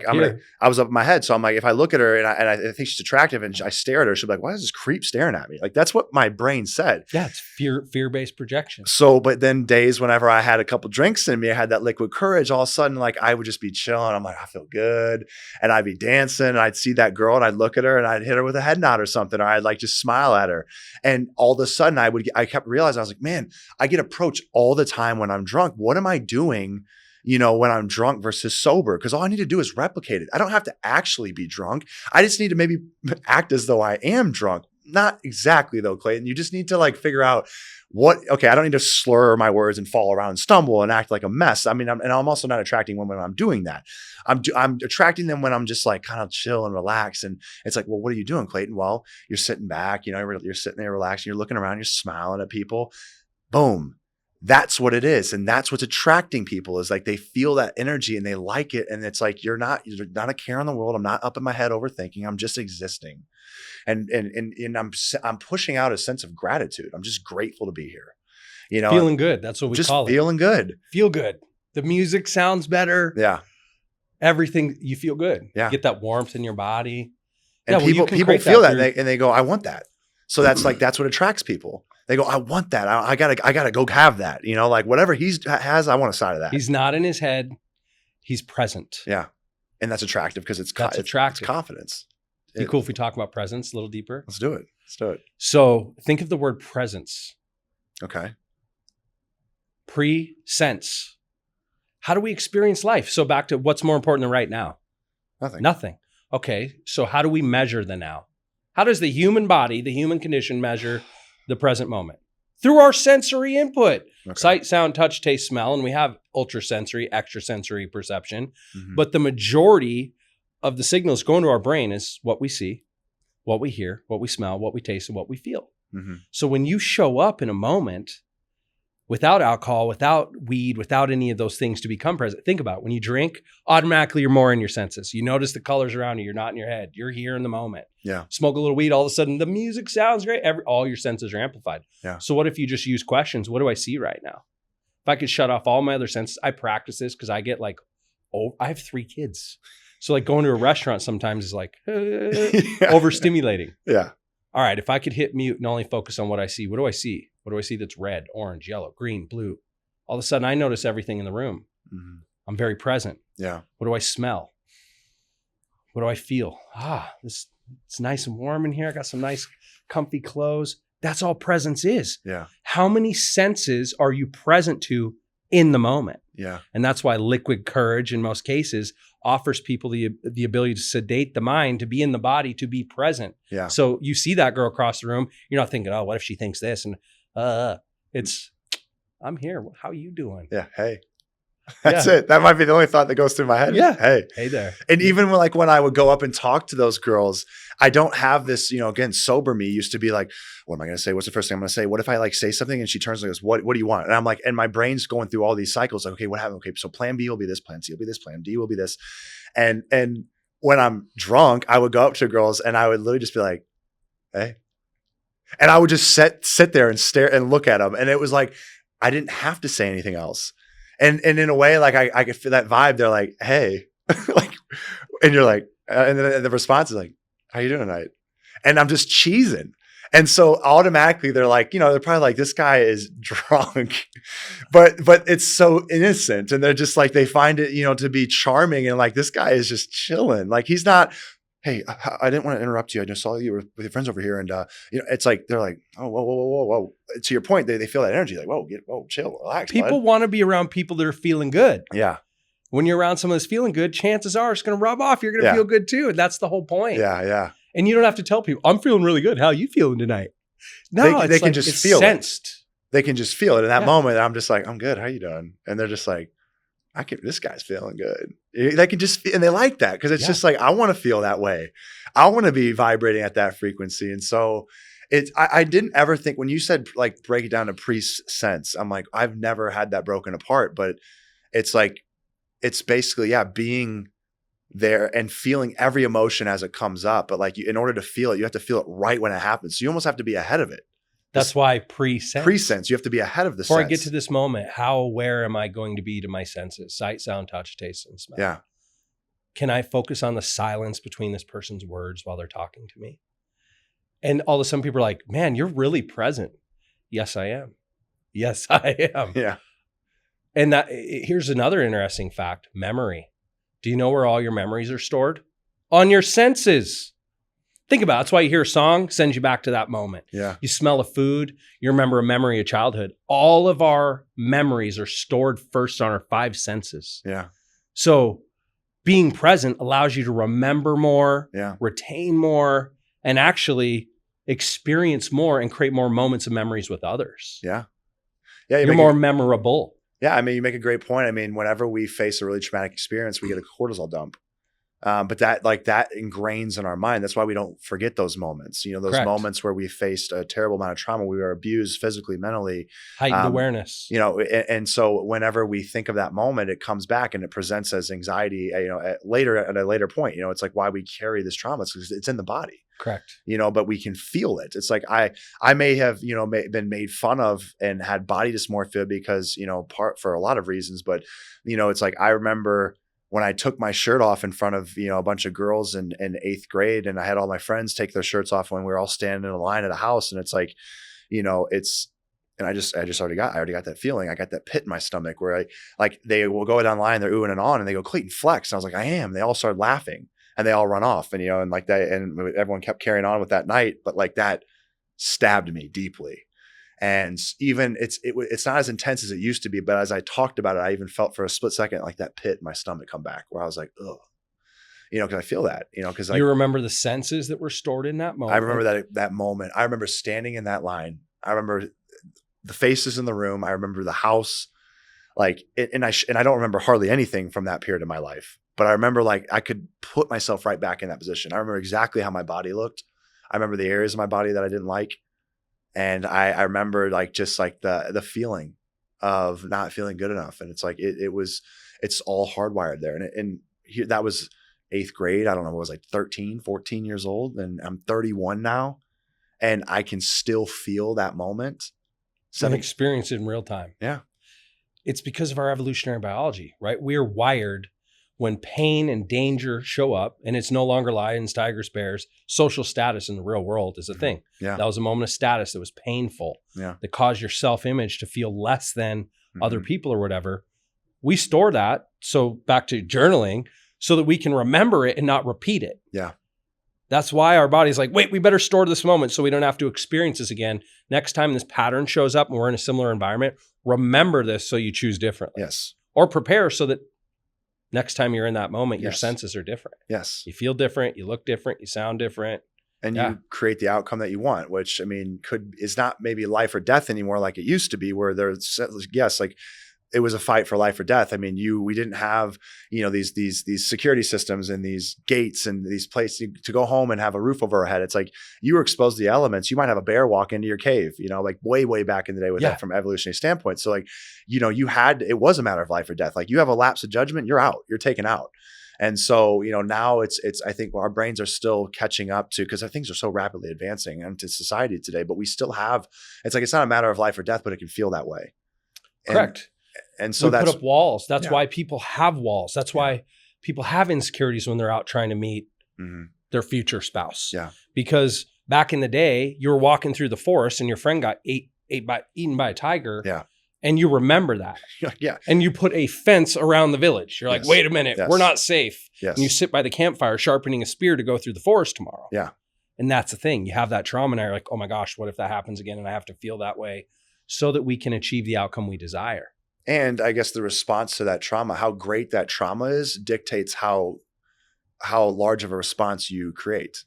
I was up in my head. So I'm like, if I look at her and I think she's attractive and I stare at her, she'll be like, why is this creep staring at me? Like, that's what my brain said. Yeah. It's fear-based projection. So, but then days whenever I had a couple drinks in me, I had that liquid courage, all of a sudden, like I would just be chilling. I'm like, I feel good. And I'd be dancing and I'd see that girl and I'd look at her her and I'd hit her with a head nod or something, or I'd like just smile at her. And all of a sudden I kept realizing, I was like, man, I get approached all the time when I'm drunk. What am I doing, when I'm drunk versus sober? Because all I need to do is replicate it. I don't have to actually be drunk. I just need to maybe act as though I am drunk. Not exactly though, Clayton. You just need to like figure out I don't need to slur my words and fall around and stumble and act like a mess. I mean, I'm also not attracting women when I'm doing that. I'm attracting them when I'm just like kind of chill and relax. And it's like, well, what are you doing, Clayton? Well, you're sitting back, you're sitting there relaxing, you're looking around, you're smiling at people. Boom. That's what it is. And that's what's attracting people, is like they feel that energy and they like it. And it's like, you're not a care in the world. I'm not up in my head overthinking. I'm just existing. And I'm pushing out a sense of gratitude. I'm just grateful to be here. Feeling good. That's what we call it. Just feeling good. Feel good. The music sounds better. Yeah. Everything, you feel good. Yeah. You get that warmth in your body. And people feel that and they go, I want that. So that's what attracts people. They go, I want that. I gotta go have that. Like whatever he has, I want a side of that. He's not in his head. He's present. Yeah. And that's attractive because it's attractive. It's confidence. Be cool if we talk about presence a little deeper. Let's do it. So think of the word presence. Okay. Pre-sense. How do we experience life? So back to what's more important than right now? Nothing. Okay. So how do we measure the now? How does the human body, the human condition measure the present moment? Through our sensory input. Okay. Sight, sound, touch, taste, smell. And we have ultrasensory, extrasensory perception. Mm-hmm. But the majority of the signals going to our brain is what we see, what we hear, what we smell, what we taste, and what we feel. Mm-hmm. So when you show up in a moment without alcohol, without weed, without any of those things to become present, think about it. When you drink, automatically you're more in your senses. You notice the colors around you. You're not in your head. You're here in the moment. Yeah. Smoke a little weed, all of a sudden the music sounds great. All your senses are amplified. Yeah. So what if you just use questions? What do I see right now? If I could shut off all my other senses, I practice this because I get I have 3 kids. So like going to a restaurant sometimes is like overstimulating. Yeah. All right. If I could hit mute and only focus on what I see, what do I see? What do I see that's red, orange, yellow, green, blue? All of a sudden I notice everything in the room. Mm-hmm. I'm very present. Yeah. What do I smell? What do I feel? It's nice and warm in here. I got some nice comfy clothes. That's all presence is. Yeah. How many senses are you present to in the moment? Yeah. And that's why liquid courage in most cases offers people the ability to sedate the mind, to be in the body, to be present. Yeah. So you see that girl across the room, you're not thinking, oh, what if she thinks this? And it's, I'm here. How are you doing? Yeah. Hey. That's it. That might be the only thought that goes through my head. Yeah. Hey there. And even when I would go up and talk to those girls, I don't have this, again, sober me used to be like, what am I going to say? What's the first thing I'm going to say? What if I say something and she turns and goes, what do you want? And I'm like, and my brain's going through all these cycles. Like, okay, what happened? Okay. So plan B will be this, plan C will be this, plan D will be this. And when I'm drunk, I would go up to girls and I would literally just be like, hey, and I would just sit there and stare and look at them. And it was like, I didn't have to say anything else. And in a way, like I could feel that vibe. They're like, hey, and you're like, and then the response is like, how you doing tonight? And I'm just cheesing. And so automatically they're like, they're probably like, this guy is drunk, but it's so innocent. And they're just like, they find it, to be charming. And like, this guy is just chilling. Like he's not, hey, I didn't want to interrupt you. I just saw you with your friends over here. And, it's like, they're like, oh, whoa. To your point, they feel that energy. Like, whoa, chill, relax. People want to be around people that are feeling good. Yeah. When you're around someone that's feeling good, chances are it's going to rub off. You're going to feel good too. And that's the whole point. Yeah. And you don't have to tell people, I'm feeling really good. How are you feeling tonight? No, they can just feel sensed. They can just feel it. In that moment, I'm just like, I'm good. How you doing? And they're just like, this guy's feeling good. They can just, and they like that because it's just like, I want to feel that way. I want to be vibrating at that frequency. And so I didn't ever think when you said like break it down to pre-sense, I'm like, I've never had that broken apart, but it's like, it's basically, being there and feeling every emotion as it comes up. But like in order to feel it, you have to feel it right when it happens. So you almost have to be ahead of it. That's why pre-sense. You have to be ahead of the Before sense. I get to this moment, how aware am I going to be to my senses? Sight, sound, touch, taste, and smell. Yeah. Can I focus on the silence between this person's words while they're talking to me? And all of a sudden people are like, man, you're really present. Yes, I am. Yes, I am. Yeah. And here's another interesting fact, memory. Do you know where all your memories are stored? On your senses. Think about it. That's why you hear a song, sends you back to that moment. Yeah. You smell a food, you remember a memory of childhood. All of our memories are stored first on our 5 senses. Yeah. So being present allows you to remember more, retain more, and actually experience more and create more moments of memories with others. Yeah. Yeah. You're more memorable. Yeah. I mean, you make a great point. I mean, whenever we face a really traumatic experience, we get a cortisol dump. But that ingrains in our mind. That's why we don't forget those moments. You know, those moments where we faced a terrible amount of trauma, we were abused physically, mentally, heightened awareness. You know, and so whenever we think of that moment, it comes back and it presents as anxiety. You know, at a later point. You know, it's like why we carry this trauma. It's because it's in the body. Correct. You know, but we can feel it. It's like I may have been made fun of and had body dysmorphia because for a lot of reasons. But it's like I remember when I took my shirt off in front of, a bunch of girls in 8th grade, and I had all my friends take their shirts off when we were all standing in a line at a house. And it's like, and I already got that feeling. I got that pit in my stomach where they will go down line, they're oohing and on, and they go, Clayton, flex. And I was like, I am. They all started laughing and they all run off and, and like that. And everyone kept carrying on with that night. But like that stabbed me deeply. And even it's not as intense as it used to be, but as I talked about it, I even felt for a split second like that pit in my stomach come back, where I was like, ugh, because I feel that, because you remember the senses that were stored in that moment. I remember that moment. I remember standing in that line. I remember the faces in the room. I remember the house, and I don't remember hardly anything from that period of my life, but I remember I could put myself right back in that position. I remember exactly how my body looked. I remember the areas of my body that I didn't like. And I remember the feeling of not feeling good enough. And it's like, it's all hardwired there. And that was 8th grade. I don't know. It was 13, 14 years old. And I'm 31 now. And I can still feel that moment. And experience it in real time. Yeah. It's because of our evolutionary biology, right? We're wired when pain and danger show up, and it's no longer lions, tigers, bears, social status in the real world is a thing. Yeah. That was a moment of status that was painful, that caused your self-image to feel less than other people or whatever. We store that, so back to journaling, so that we can remember it and not repeat it. Yeah. That's why our body's like, wait, we better store this moment so we don't have to experience this again. Next time this pattern shows up and we're in a similar environment, remember this so you choose differently. Yes. Or prepare so that next time you're in that moment, your senses are different. Yes. You feel different, you look different, you sound different. And you create the outcome that you want, which is not maybe life or death anymore like it used to be, where there's, it was a fight for life or death. I mean, we didn't have, these security systems and these gates and these places to go home and have a roof over our head. It's like you were exposed to the elements. You might have a bear walk into your cave, way, way back in the day with that from an evolutionary standpoint. So it was a matter of life or death. Like you have a lapse of judgment, you're out, you're taken out. And so, now it's, I think our brains are still catching up to, because things are so rapidly advancing into society today, but we still have, it's not a matter of life or death, but it can feel that way. Correct. And so we put up walls. That's why people have walls. That's why people have insecurities when they're out trying to meet their future spouse. Yeah. Because back in the day, you were walking through the forest and your friend got eaten by a tiger. Yeah. And you remember that. Yeah. And you put a fence around the village. You're like, wait a minute, we're not safe. Yes. And you sit by the campfire sharpening a spear to go through the forest tomorrow. Yeah. And that's the thing. You have that trauma and you're like, oh my gosh, what if that happens again? And I have to feel that way so that we can achieve the outcome we desire. And I guess the response to that trauma, how great that trauma is, dictates how large of a response you create.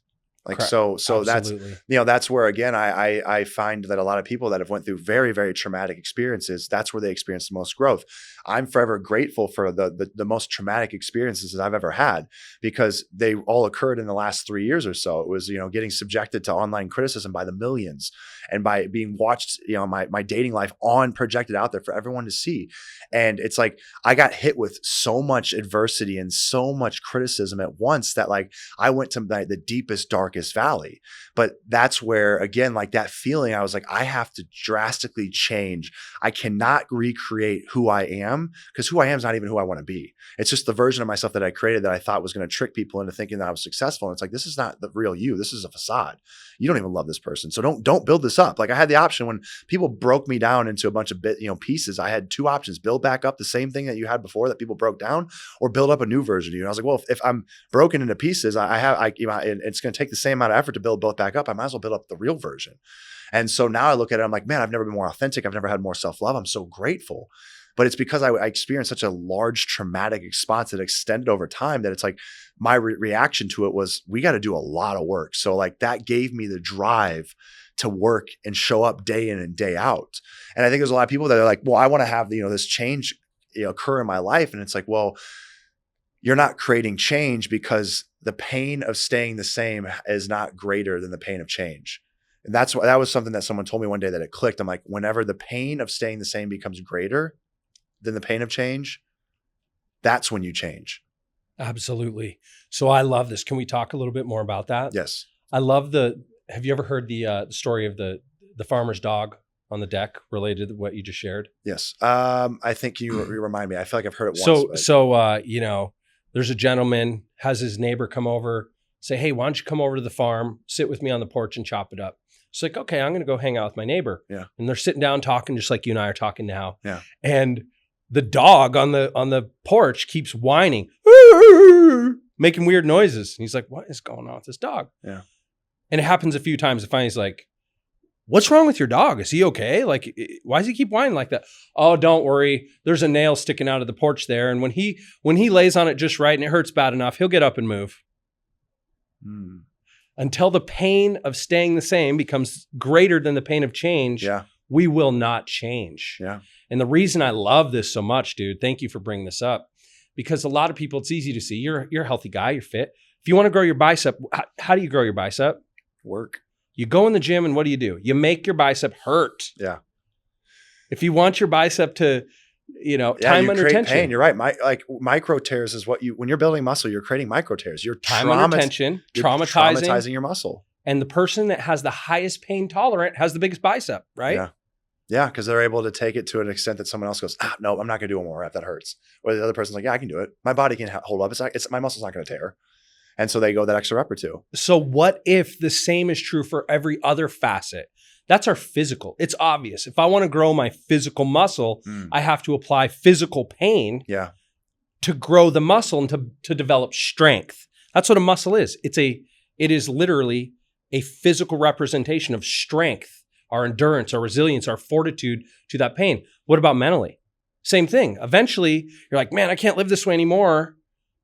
So Absolutely. that's where, again, I find that a lot of people that have went through very, very traumatic experiences, that's where they experience the most growth. I'm forever grateful for the most traumatic experiences that I've ever had, because they all occurred in the last 3 years or so. It was, getting subjected to online criticism by the millions, and by being watched, my dating life projected out there for everyone to see. And it's like, I got hit with so much adversity and so much criticism at once that I went to the deepest, darkest valley. But that's where, again, that feeling, I was like, I have to drastically change. I cannot recreate who I am, because who I am is not even who I want to be. It's just the version of myself that I created that I thought was going to trick people into thinking that I was successful. And it's like, this is not the real you. This is a facade. You don't even love this person. So don't build this up. I had the option when people broke me down into a bunch of pieces. I had 2 options: build back up the same thing that you had before that people broke down, or build up a new version of you. And I was like, well, if I'm broken into pieces, and it's going to take the same amount of effort to build both back up, I might as well build up the real version. And so now I look at it, I'm like, man, I've never been more authentic. I've never had more self-love. I'm so grateful. But it's because I experienced such a large traumatic response that extended over time that it's like my reaction to it was, we got to do a lot of work. So like that gave me the drive to work and show up day in and day out. And I think there's a lot of people that are like, well, I want to have, this change, occur in my life. And it's like, well, you're not creating change because the pain of staying the same is not greater than the pain of change. And that was something that someone told me one day that it clicked. I'm like, whenever the pain of staying the same becomes greater than the pain of change, that's when you change. Absolutely. So I love this. Can we talk a little bit more about that? Yes. I love have you ever heard the story of the farmer's dog on the deck related to what you just shared? Yes. I think you remind me. I feel like I've heard it once. So there's a gentleman, has his neighbor come over, say, hey, why don't you come over to the farm, sit with me on the porch and chop it up? It's like, okay, I'm going to go hang out with my neighbor. Yeah. And they're sitting down talking just like you and I are talking now. Yeah. And the dog on the porch keeps whining, making weird noises. And he's like, what is going on with this dog? Yeah. And it happens a few times. And finally he's like, what's wrong with your dog? Is he okay? Like, why does he keep whining like that? Oh, don't worry. There's a nail sticking out of the porch there. And when he lays on it just right and it hurts bad enough, he'll get up and move. Until the pain of staying the same becomes greater than the pain of change, we will not change. Yeah. And the reason I love this so much, dude, thank you for bringing this up, because a lot of people, it's easy to see. You're a healthy guy. You're fit. If you want to grow your bicep, how do you grow your bicep? Work. You go in the gym and what do? You make your bicep hurt. Yeah. If you want your bicep to, time under tension. Pain. You're right. Micro tears is when you're building muscle, you're creating micro tears. You're time under tension, traumatizing your muscle. And the person that has the highest pain tolerant has the biggest bicep, right? Yeah. Yeah, because they're able to take it to an extent that someone else goes, no, I'm not going to do one more rep. That hurts. Or the other person's like, yeah, I can do it. My body can hold up. My muscle's not going to tear. And so they go that extra rep or two. So what if the same is true for every other facet? That's our physical. It's obvious. If I want to grow my physical muscle, I have to apply physical pain to grow the muscle and to develop strength. That's what a muscle is. It is literally a physical representation of strength, our endurance, our resilience, our fortitude to that pain. What about mentally? Same thing. Eventually, you're like, man, I can't live this way anymore.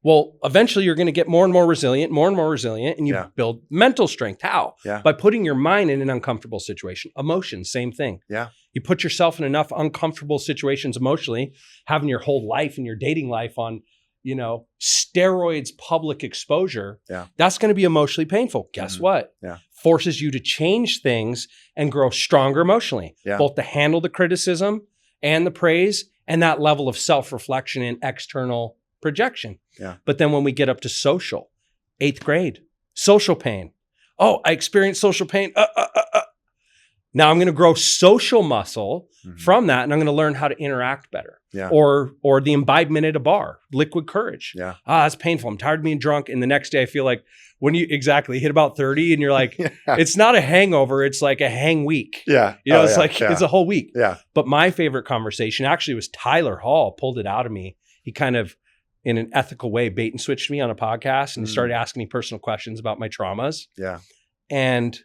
Well, eventually you're going to get more and more resilient, and you build mental strength. How? Yeah. By putting your mind in an uncomfortable situation. Emotions, same thing. Yeah. You put yourself in enough uncomfortable situations emotionally, having your whole life and your dating life on, steroids, public exposure. Yeah. That's going to be emotionally painful. Guess what? Yeah. Forces you to change things and grow stronger emotionally, both to handle the criticism and the praise and that level of self-reflection and external projection. Yeah. But then when we get up to social, 8th grade, social pain. Oh, I experienced social pain. Now I'm going to grow social muscle from that, and I'm going to learn how to interact better. Yeah. Or the imbibement at a bar, liquid courage. Yeah. That's painful. I'm tired of being drunk. And the next day I feel like when you hit about 30 and you're like, it's not a hangover. It's like a hang week. Yeah. It's a whole week. Yeah. But my favorite conversation actually was Tyler Hall pulled it out of me. He kind of, in an ethical way, bait and switched me on a podcast and started asking me personal questions about my traumas. Yeah. And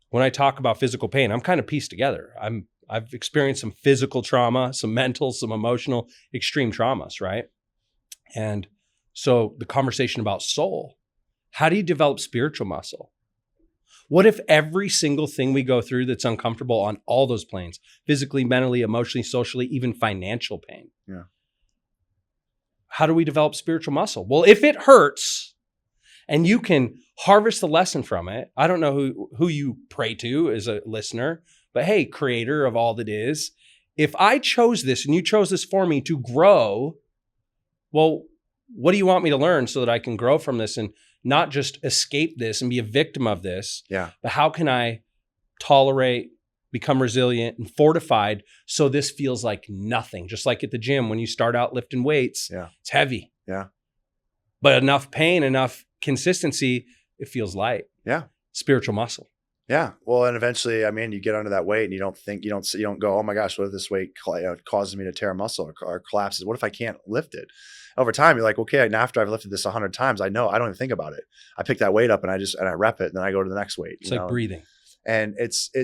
when I talk about physical pain, I'm kind of pieced together. I've experienced some physical trauma, some mental, some emotional, extreme traumas, right? And so the conversation about soul, how do you develop spiritual muscle? What if every single thing we go through that's uncomfortable on all those planes, physically, mentally, emotionally, socially, even financial pain? Yeah. How do we develop spiritual muscle? Well, if it hurts and you can harvest the lesson from it, I don't know who you pray to as a listener, but hey, creator of all that is, if I chose this and you chose this for me to grow, well, what do you want me to learn so that I can grow from this and not just escape this and be a victim of this? Yeah. But how can I tolerate, become resilient and fortified so this feels like nothing? Just like at the gym, when you start out lifting weights, it's heavy. Yeah. But enough pain, enough consistency, it feels light. Yeah. Spiritual muscle. Yeah. Well, and eventually, I mean, you get under that weight and you don't go, oh my gosh, what if this weight causes me to tear a muscle or collapses? What if I can't lift it? Over time, you're like, okay, and after I've lifted this 100 times, I know I don't even think about it. I pick that weight up and I rep it, and then I go to the next weight. It's like breathing. And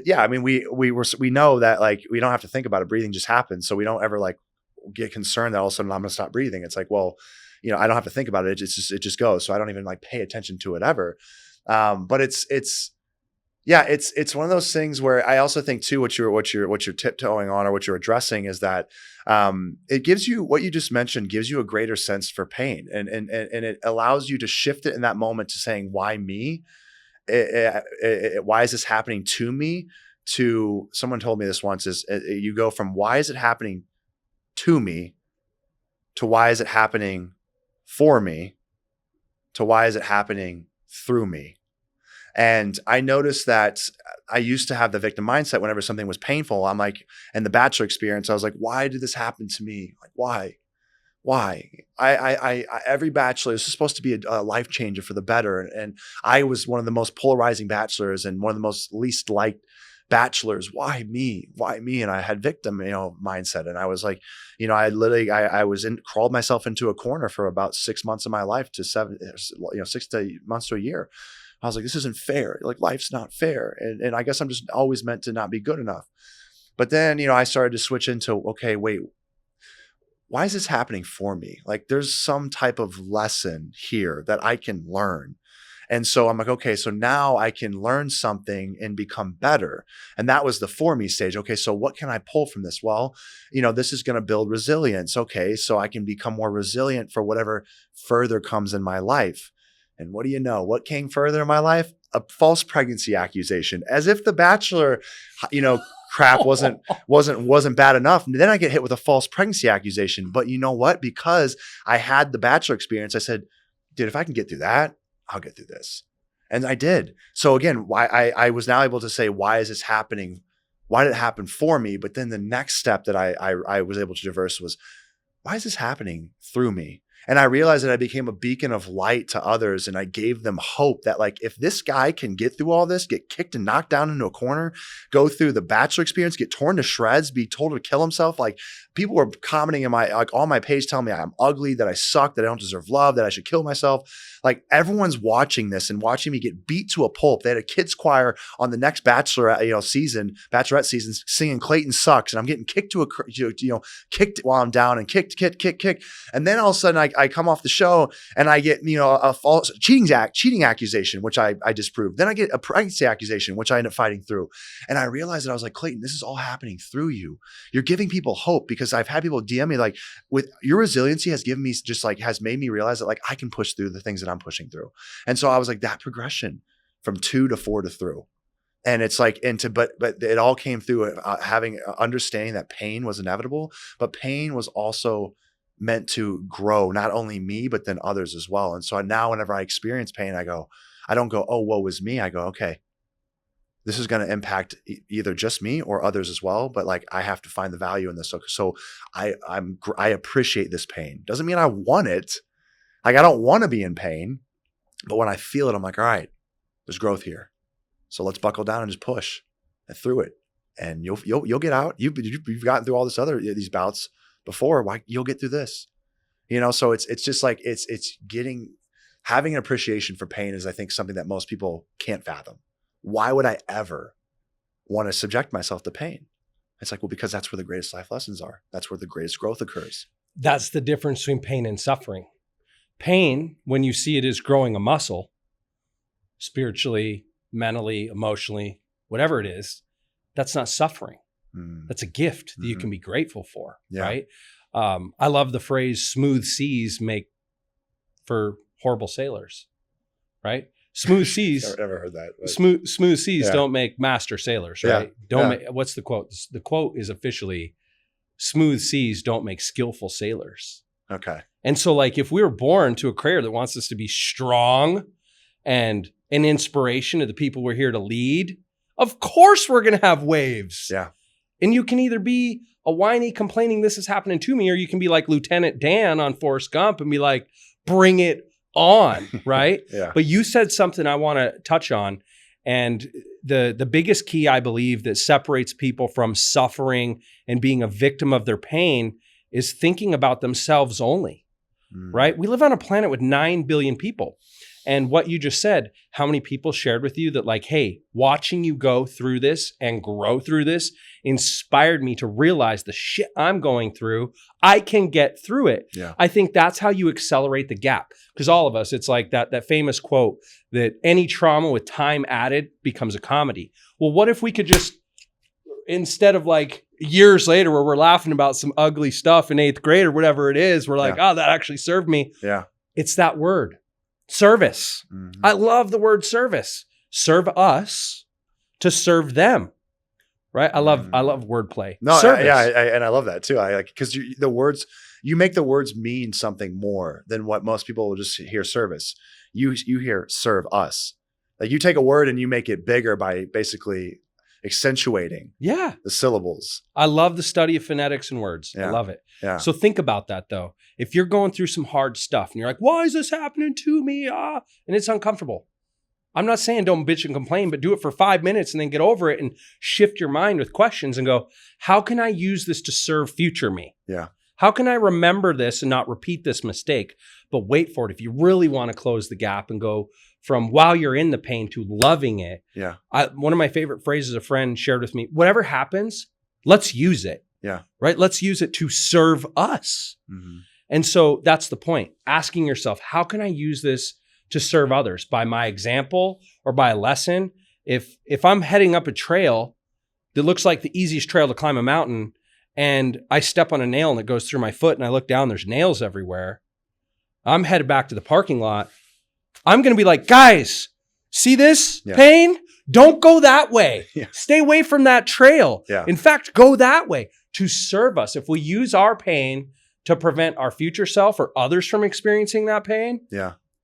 yeah. I mean, we know that like we don't have to think about it. Breathing just happens, so we don't ever like get concerned that all of a sudden I'm going to stop breathing. It's like, well, I don't have to think about it. It just goes. So I don't even like pay attention to it ever. But it's one of those things where I also think too, what you're tiptoeing on or what you're addressing is that it gives you, what you just mentioned gives you a greater sense for pain, and it allows you to shift it in that moment to saying, why me? Why is this happening to me? To someone told me this once is you go from why is it happening to me to why is it happening for me to why is it happening through me? And I noticed that I used to have the victim mindset whenever something was painful. I'm like, and the Bachelor experience, I was like, why did this happen to me? Like, why? Every Bachelor is supposed to be a life changer for the better. And I was one of the most polarizing Bachelors and one of the most least liked Bachelors. Why me? And I had victim, mindset. And I was like, I crawled myself into a corner for about 6 months of my life to 6 months to a year. I was like, this isn't fair. Like, life's not fair. And I guess I'm just always meant to not be good enough. But then, I started to switch into, okay, wait, why is this happening for me? Like, there's some type of lesson here that I can learn. And so I'm like, okay, so now I can learn something and become better. And that was the for me stage. Okay, so what can I pull from this? Well, this is going to build resilience. Okay, so I can become more resilient for whatever further comes in my life. And what do you know? What came further in my life? A false pregnancy accusation, as if the Bachelor, crap wasn't bad enough. And then I get hit with a false pregnancy accusation. But you know what? Because I had the Bachelor experience, I said, dude, if I can get through that, I'll get through this. And I did. So again, why I was now able to say, why is this happening? Why did it happen for me? But then the next step that I was able to traverse was, why is this happening through me? And I realized that I became a beacon of light to others, and I gave them hope that, like, if this guy can get through all this, get kicked and knocked down into a corner, go through the Bachelor experience, get torn to shreds, be told to kill himself. Like, people were commenting in on my page telling me I'm ugly, that I suck, that I don't deserve love, that I should kill myself. Like, everyone's watching this and watching me get beat to a pulp. They had a kids choir on the next Bachelorette season singing Clayton Sucks, and I'm getting kicked kicked while I'm down and kicked. And then all of a sudden I come off the show and I get, a false cheating accusation, which I disproved. Then I get a pregnancy accusation, which I end up fighting through. And I realized that I was like, Clayton, this is all happening through you. You're giving people hope, because I've had people DM me like, with your resiliency has given me has made me realize that, like, I can push through the things that I'm pushing through. And so I was like, that progression from 2 to 4 to through. And it's like, but it all came through having understanding that pain was inevitable, but pain was also meant to grow not only me, but then others as well. And so now whenever I experience pain, I don't go, oh, woe is me. I go, okay, this is going to impact either just me or others as well. But like, I have to find the value in this. So I appreciate this pain. Doesn't mean I want it. Like, I don't want to be in pain, but when I feel it, I'm like, all right, there's growth here. So let's buckle down and just push through it. And you'll get out. You've gotten through all these bouts before. Why, you'll get through this, so it's just like, having an appreciation for pain is, I think, something that most people can't fathom. Why would I ever want to subject myself to pain? It's like, well, because that's where the greatest life lessons are. That's where the greatest growth occurs. That's the difference between pain and suffering. Pain, when you see it as growing a muscle, spiritually, mentally, emotionally, whatever it is, that's not suffering. That's a gift that you can be grateful for, right? I love the phrase, smooth seas make for horrible sailors, right? Smooth seas. I've never heard that. But. Smooth seas don't make master sailors, right? What's the quote? The quote is officially, smooth seas don't make skillful sailors. Okay. And so, like, if we were born to a creator that wants us to be strong and an inspiration to the people we're here to lead, of course we're going to have waves. Yeah. And you can either be a whiny complaining this is happening to me, or you can be like Lieutenant Dan on Forrest Gump and be like, bring it on, right? Yeah. But you said something I want to touch on, and the biggest key, I believe, that separates people from suffering and being a victim of their pain is thinking about themselves only, right? We live on a planet with 9 billion people. And what you just said, how many people shared with you that like, hey, watching you go through this and grow through this inspired me to realize the shit I'm going through, I can get through it. Yeah. I think that's how you accelerate the gap. Because all of us, it's like that famous quote that any trauma with time added becomes a comedy. Well, what if we could just, instead of like years later where we're laughing about some ugly stuff in 8th grade or whatever it is, we're like, oh, that actually served me. Yeah. It's that word. Service. I love the word service. Serve us to serve them. Right? I love wordplay. No, service. And I love that too. I like, because the words, you make the words mean something more than what most people will just hear service. You hear serve us. Like you take a word and you make it bigger by basically accentuating the syllables. I love the study of phonetics and words. I love it. Yeah. So think about that though. If you're going through some hard stuff and you're like, why is this happening to me? And it's uncomfortable. I'm not saying don't bitch and complain, but do it for 5 minutes and then get over it and shift your mind with questions and go, how can I use this to serve future me? Yeah. How can I remember this and not repeat this mistake? But wait for it. If you really want to close the gap and go from while you're in the pain to loving it. Yeah. One of my favorite phrases a friend shared with me, whatever happens, let's use it. Yeah. Right? Let's use it to serve us. And so that's the point. Asking yourself, how can I use this to serve others? By my example or by a lesson? If I'm heading up a trail that looks like the easiest trail to climb a mountain and I step on a nail and it goes through my foot and I look down, there's nails everywhere. I'm headed back to the parking lot. I'm going to be like, guys, see this pain? Don't go that way. Stay away from that trail. In fact, go that way to serve us. If we use our pain to prevent our future self or others from experiencing that pain,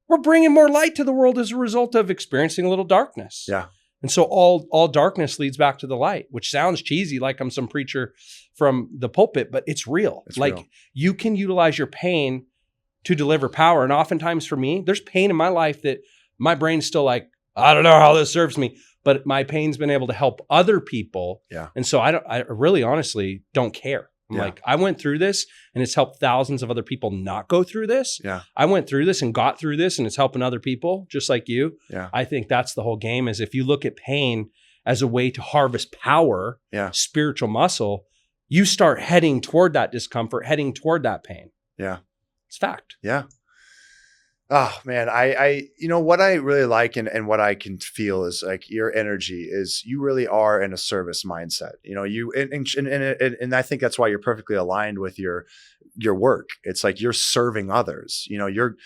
we're bringing more light to the world as a result of experiencing a little darkness. And so all darkness leads back to the light, which sounds cheesy, like I'm some preacher from the pulpit, but it's real. It's like real. You can utilize your pain to deliver power. And oftentimes for me, there's pain in my life that my brain's still like, I don't know how this serves me, but my pain's been able to help other people. And so I really honestly don't care. I'm like, I went through this and it's helped thousands of other people not go through this. I went through this and got through this and it's helping other people just like you. I think that's the whole game, is if you look at pain as a way to harvest power, spiritual muscle, you start heading toward that discomfort, heading toward that pain. It's fact. Oh man, I you know what I really like and what I can feel is like your energy is you really are in a service mindset. You know, you and I think that's why you're perfectly aligned with your work. It's like you're serving others. You know, you're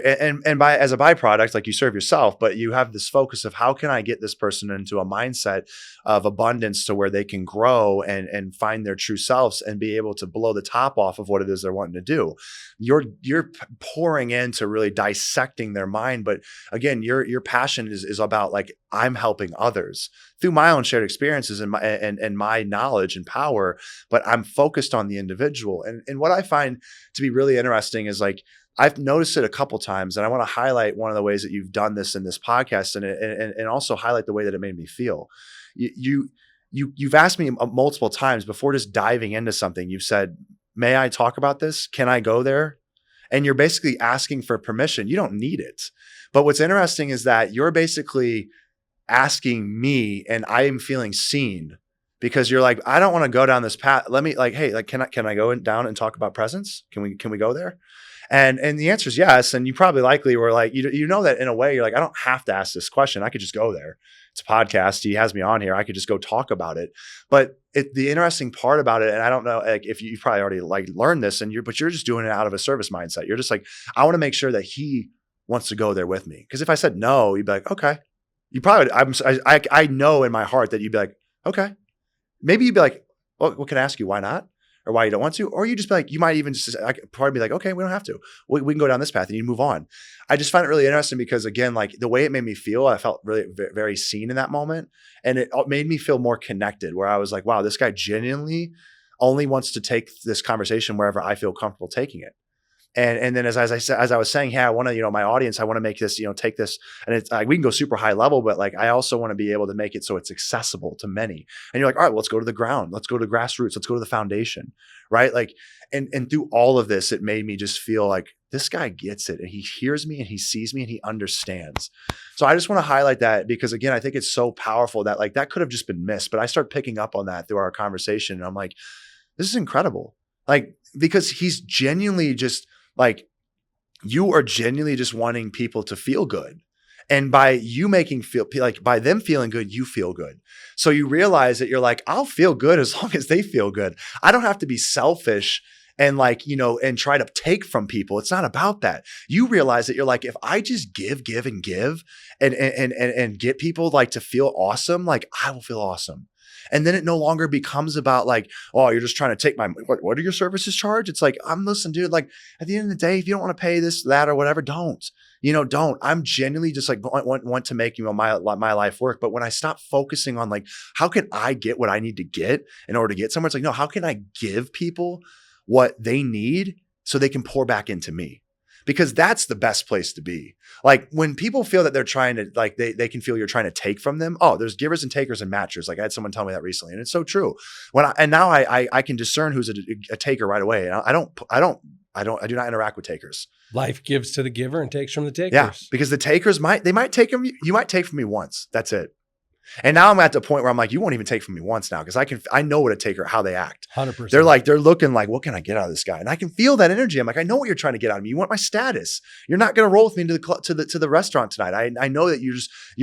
and by as a byproduct, like you serve yourself, but you have this focus of how can I get this person into a mindset of abundance to where they can grow and find their true selves and be able to blow the top off of what it is they're wanting to do. You're pouring into really dissecting their mind, but again, your passion is about like I'm helping others through my own shared experiences and my knowledge and power, but I'm focused on the individual. And what I find to be really interesting is like I've noticed it a couple times, and I want to highlight one of the ways that you've done this in this podcast, and also highlight the way that it made me feel. You've asked me multiple times before just diving into something. You've said, "May I talk about this? Can I go there?" And you're basically asking for permission. You don't need it. But what's interesting is that you're basically asking me, and I am feeling seen because you're like, I don't want to go down this path. Let me like, hey, like, can I go down and talk about presence? Can we go there? And the answer is yes. And you probably likely were like, you know that in a way, you're like, I don't have to ask this question. I could just go there. It's a podcast. He has me on here. I could just go talk about it. But the interesting part about it, and I don't know like if you've probably already like learned this, but you're just doing it out of a service mindset. You're just like, I want to make sure that he wants to go there with me. Because if I said no, you'd be like, okay. You probably, I know in my heart that you'd be like, okay. Maybe you'd be like, well, what can I ask you? Why not? Or why you don't want to? Or you just be like, you might even just probably be like, okay, we don't have to. We can go down this path and you move on. I just find it really interesting because again, like the way it made me feel, I felt really very seen in that moment. And it made me feel more connected where I was like, wow, this guy genuinely only wants to take this conversation wherever I feel comfortable taking it. And then as I was saying, hey, I want to, my audience, I want to make this, take this, and it's like, we can go super high level, but like, I also want to be able to make it so it's accessible to many. And you're like, all right, well, let's go to the ground. Let's go to grassroots. Let's go to the foundation. Right. Like, and through all of this, it made me just feel like this guy gets it, and he hears me and he sees me and he understands. So I just want to highlight that, because again, I think it's so powerful that like, that could have just been missed, but I start picking up on that through our conversation. And I'm like, this is incredible. Like, because he's genuinely just like, you are genuinely just wanting people to feel good. And by you by them feeling good, you feel good. So you realize that you're like, I'll feel good as long as they feel good. I don't have to be selfish and like, and try to take from people. It's not about that. You realize that you're like, if I just give and give and get people like to feel awesome, like I will feel awesome. And then it no longer becomes about like, oh, you're just trying to take what are your services charged? It's like, listen, dude, like at the end of the day, if you don't want to pay this, that, or whatever, don't. I'm genuinely just like want to make, my life work. But when I stop focusing on like, how can I get what I need to get in order to get somewhere? It's like, no, how can I give people what they need so they can pour back into me? Because that's the best place to be. Like when people feel that they're trying to, like they can feel you're trying to take from them. Oh, there's givers and takers and matchers. Like I had someone tell me that recently, and it's so true. Now I can discern who's a taker right away. And I do not interact with takers. Life gives to the giver and takes from the takers. Yeah, because the takers might take from you. You might take from me once. That's it. And now I'm at the point where I'm like, you won't even take from me once now, because I know what a taker, how they act. 100%. They're looking like, what can I get out of this guy? And I can feel that energy. I'm like, I know what you're trying to get out of me. You want my status. You're not going to roll with me to the restaurant tonight. I know that you're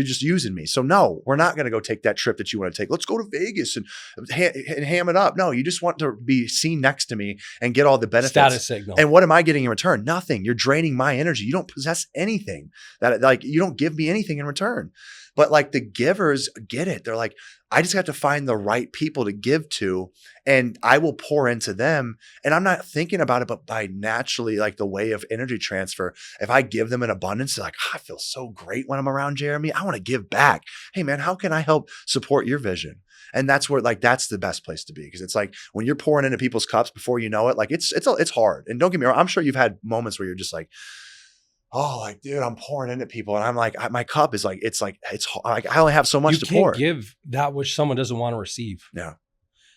just using me. So no, we're not going to go take that trip that you want to take. Let's go to Vegas and ham it up. No, you just want to be seen next to me and get all the benefits. Status signal. And what am I getting in return? Nothing. You're draining my energy. You don't possess anything that like, you don't give me anything in return. But like the givers get it. They're like, I just have to find the right people to give to, and I will pour into them. And I'm not thinking about it, but by naturally, like the way of energy transfer, if I give them an abundance, they're like, I feel so great when I'm around Jaramy. I want to give back. Hey man, how can I help support your vision? And that's where like, that's the best place to be. Because it's like when you're pouring into people's cups before you know it, like it's hard. And don't get me wrong, I'm sure you've had moments where you're just like, oh, like, dude, I'm pouring into people. And I'm like, my cup is like, it's like I only have so much to pour. You can't give that which someone doesn't want to receive. Yeah.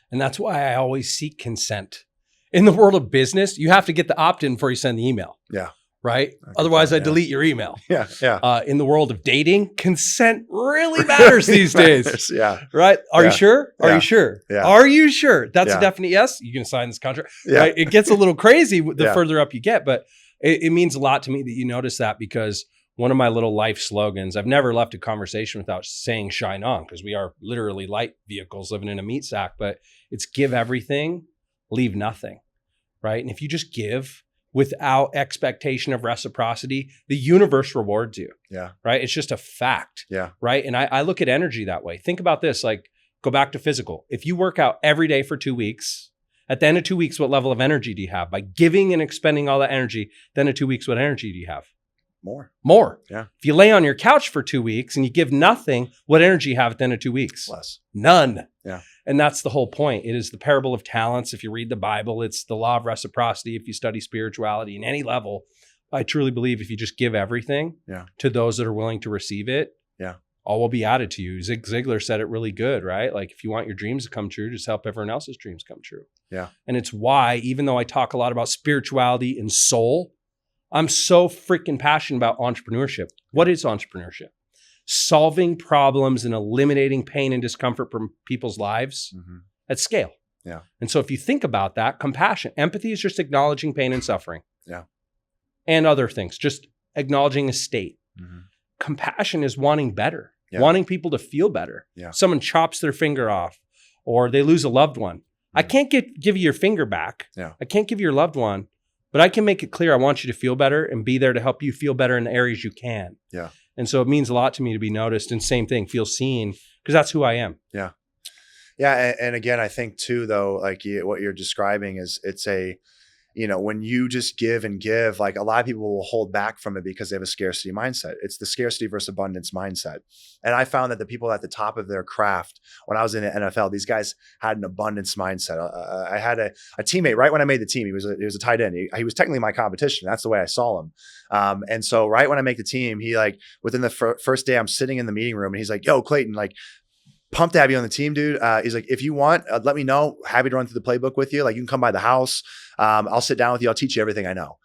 And that's why I always seek consent. In the world of business, you have to get the opt-in before you send the email. Yeah. Right? Otherwise, I delete your email. Yeah. Yeah. In the world of dating, consent really matters these days. Yeah. Right? Are you sure? Are you sure? Yeah. Are you sure? That's a definite yes. You can sign this contract. Yeah. Right? It gets a little crazy the further up you get, but it means a lot to me that you notice that, because one of my little life slogans, I've never left a conversation without saying shine on, because we are literally light vehicles living in a meat sack, but it's give everything, leave nothing, right? And if you just give without expectation of reciprocity, the universe rewards you. Yeah. Right? It's just a fact. Yeah. Right? And I look at energy that way. Think about this, like go back to physical. If you work out every day for 2 weeks, at the end of 2 weeks, what level of energy do you have? By giving and expending all that energy, then in 2 weeks, what energy do you have? More. Yeah. If you lay on your couch for 2 weeks and you give nothing, what energy do you have at the end of 2 weeks? Less. None. Yeah. And that's the whole point. It is the parable of talents. If you read the Bible, it's the law of reciprocity. If you study spirituality in any level, I truly believe if you just give everything to those that are willing to receive it, all will be added to you. Zig Ziglar said it really good, right? Like if you want your dreams to come true, just help everyone else's dreams come true. Yeah. And it's why, even though I talk a lot about spirituality and soul, I'm so freaking passionate about entrepreneurship. What is entrepreneurship? Solving problems and eliminating pain and discomfort from people's lives at scale. Yeah. And so if you think about that, compassion, empathy is just acknowledging pain and suffering. Yeah. And other things, just acknowledging a state. Compassion is wanting better, wanting people to feel better. Yeah. Someone chops their finger off or they lose a loved one. I can't give you your finger back. Yeah. I can't give you your loved one, but I can make it clear I want you to feel better and be there to help you feel better in the areas you can. Yeah. And so it means a lot to me to be noticed, and same thing, feel seen, because that's who I am. Yeah. Yeah. And again, I think too, though, like what you're describing is when you just give and give, like a lot of people will hold back from it because they have a scarcity mindset. It's the scarcity versus abundance mindset. And I found that the people at the top of their craft, when I was in the NFL, these guys had an abundance mindset. I had a teammate right when I made the team. He was a tight end. He was technically my competition. That's the way I saw him. And so right when I make the team, he like within the first day, I'm sitting in the meeting room and he's like, "Yo, Clayton, like, pumped to have you on the team, dude." He's like, "If you want, let me know. Happy to run through the playbook with you. Like, you can come by the house. I'll sit down with you. I'll teach you everything I know."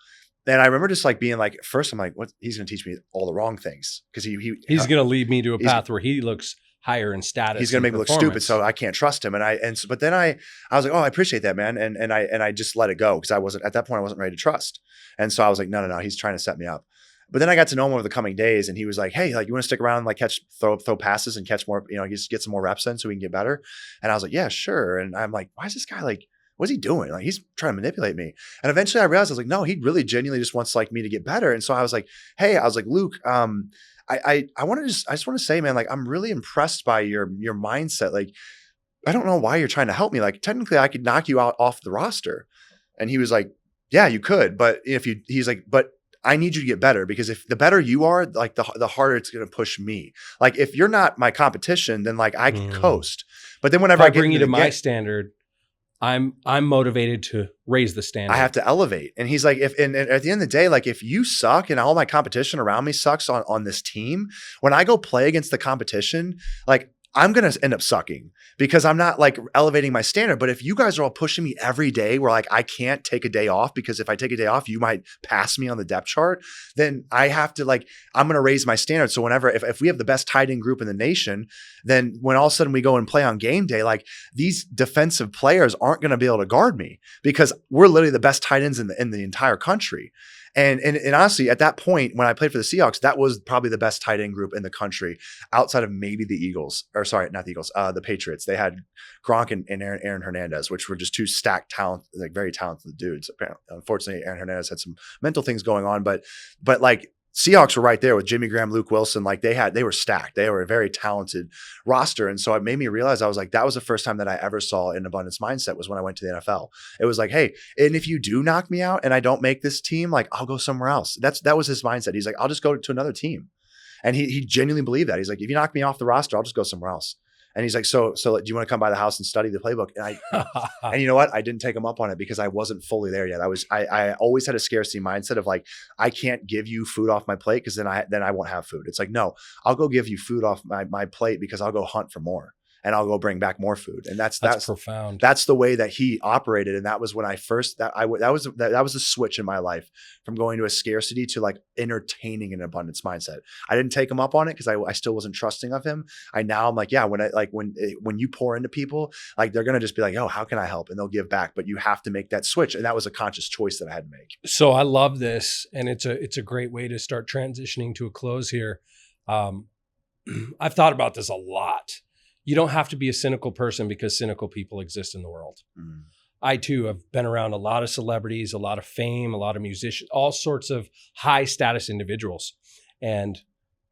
And I remember just like being like, first I'm like, what? He's going to teach me all the wrong things. Cause he's going to lead me to a path where he looks higher in status. He's going to make me look stupid. So I can't trust him. But then I was like, oh, I appreciate that, man. And I just let it go. Cause at that point I wasn't ready to trust. And so I was like, no, he's trying to set me up. But then I got to know him over the coming days, and he was like, "Hey, like, you want to stick around and like throw passes and catch more, just get some more reps in so we can get better." And I was like, "Yeah, sure." And I'm like, "Why is this guy like, what's he doing? Like, he's trying to manipulate me." And eventually I realized, I was like, no, he really genuinely just wants like me to get better. And so I was like, "Hey," I was like, "Luke, I just want to say, man, like, I'm really impressed by your mindset. Like, I don't know why you're trying to help me. Like, technically I could knock you out off the roster." And he was like, "Yeah, you could, but he's like, but I need you to get better, because if the better you are, like the harder it's going to push me. Like, if you're not my competition, then like I can coast. But then whenever I bring you to my standard, I'm motivated to raise the standard. I have to elevate." And he's like, and at the end of the day, like, if you suck and all my competition around me sucks on this team, when I go play against the competition, like, I'm going to end up sucking because I'm not like elevating my standard. But if you guys are all pushing me every day where like I can't take a day off, because if I take a day off, you might pass me on the depth chart, then I have to like, I'm going to raise my standard. So whenever, if we have the best tight end group in the nation, then when all of a sudden we go and play on game day, like, these defensive players aren't going to be able to guard me because we're literally the best tight ends in the entire country. And honestly, at that point, when I played for the Seahawks, that was probably the best tight end group in the country, outside of maybe the Eagles, or sorry, not the Eagles, the Patriots. They had Gronk and Aaron Hernandez, which were just two stacked talent, like very talented dudes. Apparently, unfortunately, Aaron Hernandez had some mental things going on, but like, Seahawks were right there with Jimmy Graham, Luke Wilson. Like, they were stacked. They were a very talented roster. And so it made me realize, I was like, that was the first time that I ever saw an abundance mindset, was when I went to the NFL. It was like, hey, and if you do knock me out and I don't make this team, like, I'll go somewhere else. That was his mindset. He's like, I'll just go to another team. And he genuinely believed that. He's like, if you knock me off the roster, I'll just go somewhere else. And he's like, so do you want to come by the house and study the playbook? And you know what? I didn't take him up on it because I wasn't fully there yet. I always had a scarcity mindset of like, I can't give you food off my plate because then I won't have food. It's like, no, I'll go give you food off my plate because I'll go hunt for more. And I'll go bring back more food. And that's profound. That's the way that he operated. And that was when I first, that was a switch in my life from going to a scarcity to like entertaining an abundance mindset. I didn't take him up on it because I still wasn't trusting of him. I'm like, yeah, when you pour into people, like, they're going to just be like, oh, how can I help? And they'll give back, but you have to make that switch. And that was a conscious choice that I had to make. So I love this. And it's a great way to start transitioning to a close here. I've thought about this a lot. You don't have to be a cynical person because cynical people exist in the world. Mm. I too have been around a lot of celebrities, a lot of fame, a lot of musicians, all sorts of high status individuals. And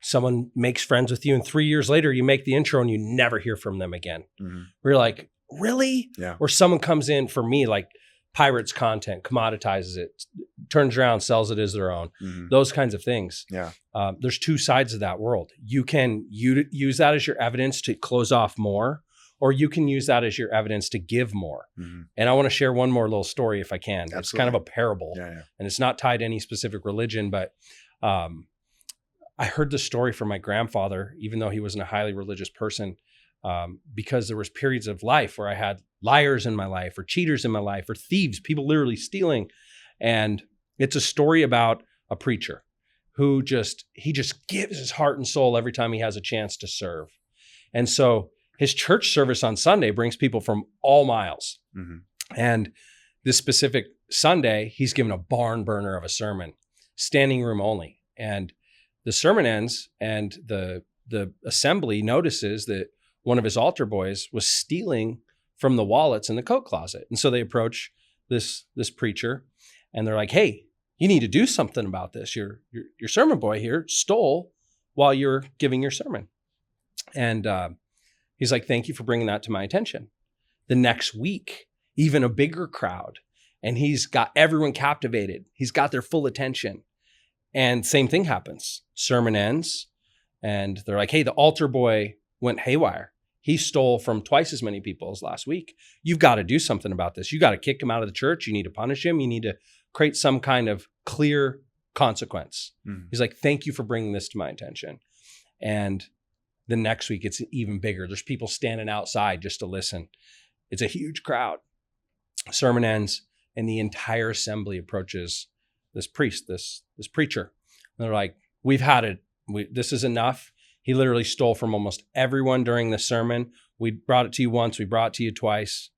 someone makes friends with you, and 3 years later you make the intro and you never hear from them again. Mm-hmm. We're like, really? Yeah. Or someone comes in, for me, like, pirates content, commoditizes it, turns around, sells it as their own. Mm-hmm. Those kinds of things. Yeah. There's two sides of that world. You can use that as your evidence to close off more, or you can use that as your evidence to give more. Mm-hmm. And I want to share one more little story if I can. Absolutely. It's kind of a parable, and it's not tied to any specific religion, but I heard the story from my grandfather, even though he wasn't a highly religious person, because there was periods of life where I had liars in my life, or cheaters in my life, or thieves, people literally stealing. And it's a story about a preacher who he just gives his heart and soul every time he has a chance to serve. And so his church service on Sunday brings people from all miles. Mm-hmm. And this specific Sunday, he's given a barn burner of a sermon, standing room only. And the sermon ends, and the assembly notices that one of his altar boys was stealing from the wallets in the coat closet. And so they approach this preacher, and they're like, hey, you need to do something about this. Your sermon boy here stole while you're giving your sermon. And he's like, thank you for bringing that to my attention. The next week, even a bigger crowd. and he's got everyone captivated. He's got their full attention. And same thing happens. Sermon ends and they're like, hey, the altar boy went haywire. He stole from twice as many people as last week. You've got to do something about this. You got to kick him out of the church. You need to punish him. You need to create some kind of clear consequence. He's like, thank you for bringing this to my attention. And the next week it's even bigger. There's people standing outside just to listen. It's a huge crowd. Sermon ends and the entire assembly approaches this priest, this preacher. And they're like, we've had it. This is enough. He literally stole from almost everyone during the sermon. We brought it to you once. We brought it to you twice.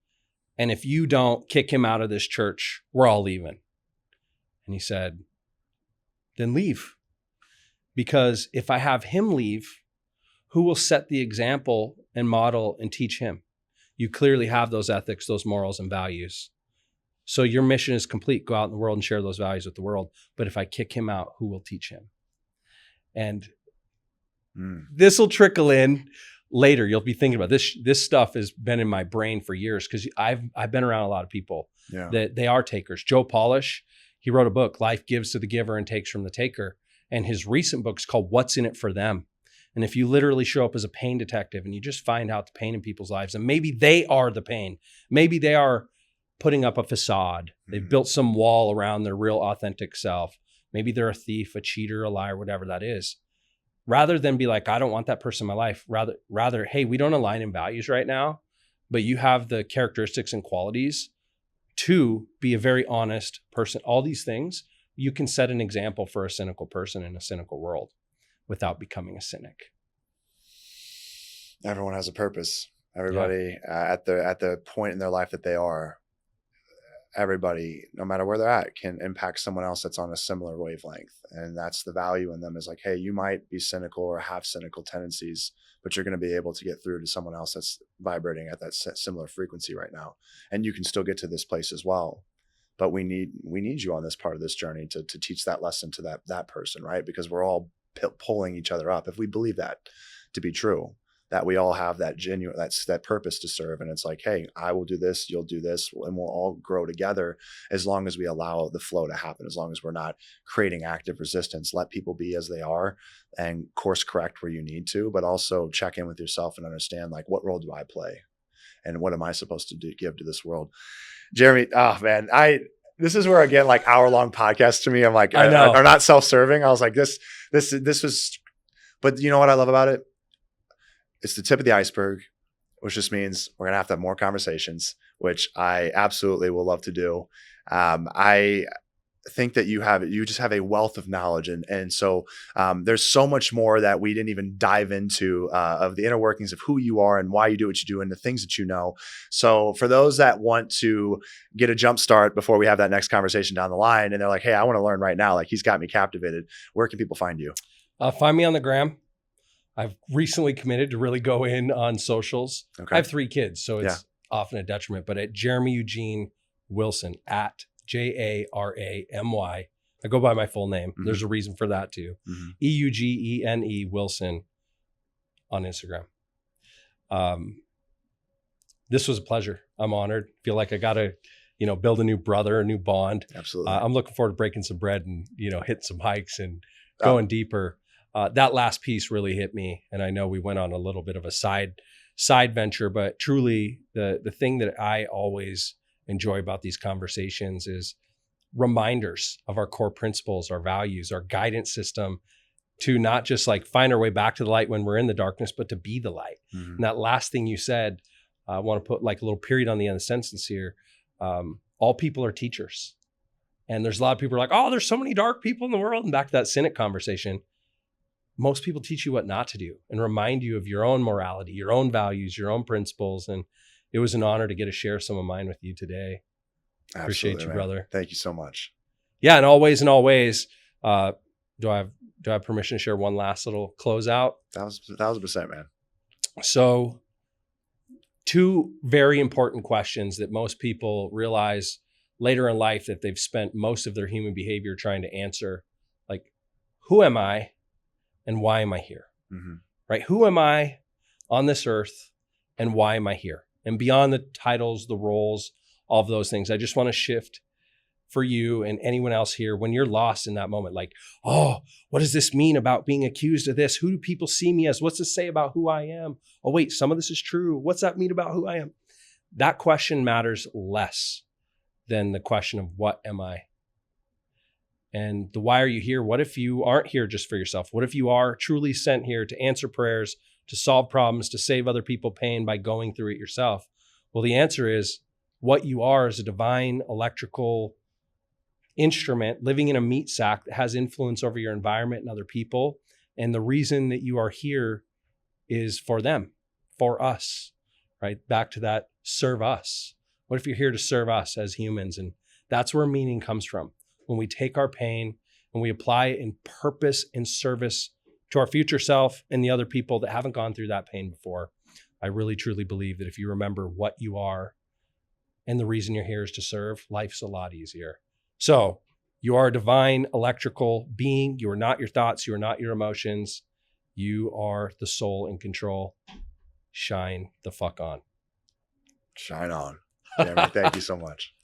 And if you don't kick him out of this church, we're all leaving. And he said, then leave. Because if I have him leave, who will set the example and model and teach him? You clearly have those ethics, those morals and values. So your mission is complete. Go out in the world and share those values with the world. But if I kick him out, who will teach him? And this will trickle in later. You'll be thinking about this. This stuff has been in my brain for years because I've been around a lot of people that they are takers. Joe Polish, he wrote a book, Life Gives to the Giver and Takes from the Taker. And his recent book is called What's in It for Them. And if you literally show up as a pain detective and you just find out the pain in people's lives, and maybe they are the pain, maybe they are putting up a facade. They've built some wall around their real authentic self. Maybe they're a thief, a cheater, a liar, whatever that is. Rather than be like, I don't want that person in my life. Rather, hey, we don't align in values right now, but you have the characteristics and qualities to be a very honest person. All these things, you can set an example for a cynical person in a cynical world without becoming a cynic. Everyone has a purpose. Everybody at the point in their life that they are, everybody, no matter where they're at, can impact someone else that's on a similar wavelength. And that's the value in them, is like, hey, you might be cynical or have cynical tendencies, but you're going to be able to get through to someone else that's vibrating at that similar frequency right now. And you can still get to this place as well. But we need you on this part of this journey to teach that lesson to that person, right? Because we're all pulling each other up. If we believe that to be true, that we all have that genuine, that purpose to serve. And it's like, hey, I will do this, you'll do this, and we'll all grow together as long as we allow the flow to happen, as long as we're not creating active resistance. Let people be as they are and course correct where you need to, but also check in with yourself and understand, like, what role do I play? And what am I supposed to give to this world? Jaramy, oh man, this is where, again, like, hour-long podcast to me, I'm like, I know, are not self-serving. I was like, this was, but you know what I love about it? It's the tip of the iceberg, which just means we're going to have more conversations, which I absolutely will love to do. I think that you just have a wealth of knowledge. And so there's so much more that we didn't even dive into of the inner workings of who you are and why you do what you do and the things that you know. So for those that want to get a jump start before we have that next conversation down the line, and they're like, hey, I want to learn right now, like, he's got me captivated, where can people find you? Find me on the gram. I've recently committed to really go in on socials. Okay. I have 3 kids, so it's often a detriment, but at Jaramy Eugene Wilson, at Jaramy. I go by my full name. Mm-hmm. There's a reason for that too. Mm-hmm. Eugene Wilson on Instagram. This was a pleasure. I'm honored. Feel like I got to, build a new brother, a new bond. Absolutely. I'm looking forward to breaking some bread and, hitting some hikes and going deeper. That last piece really hit me. And I know we went on a little bit of a side venture, but truly the thing that I always enjoy about these conversations is reminders of our core principles, our values, our guidance system, to not just like find our way back to the light when we're in the darkness, but to be the light. Mm-hmm. And that last thing you said, I want to put like a little period on the end of the sentence here. All people are teachers. And there's a lot of people who are like, oh, there's so many dark people in the world. And back to that cynic conversation. Most people teach you what not to do and remind you of your own morality, your own values, your own principles. And it was an honor to get to share some of mine with you today. Absolutely, appreciate you, man. Brother. Thank you so much. Yeah. And always, do I have permission to share one last little closeout? 1,000%, man. So 2 very important questions that most people realize later in life that they've spent most of their human behavior trying to answer, like, who am I? And why am I here? Mm-hmm. Right? Who am I on this earth and why am I here? And beyond the titles, the roles, all of those things, I just want to shift for you and anyone else here when you're lost in that moment, like, oh, what does this mean about being accused of this? Who do people see me as? What's this say about who I am? Oh, wait, some of this is true. What's that mean about who I am? That question matters less than the question of what am I? And the why are you here? What if you aren't here just for yourself? What if you are truly sent here to answer prayers, to solve problems, to save other people pain by going through it yourself? Well, the answer is what you are is a divine electrical instrument living in a meat sack that has influence over your environment and other people. And the reason that you are here is for them, for us, right? Back to that, serve us. What if you're here to serve us as humans? And that's where meaning comes from. When we take our pain and we apply it in purpose and service to our future self and the other people that haven't gone through that pain before. I really, truly believe that if you remember what you are and the reason you're here is to serve, life's a lot easier. So you are a divine electrical being. You are not your thoughts. You are not your emotions. You are the soul in control. Shine the fuck on. Shine on. Jaramy, thank you so much.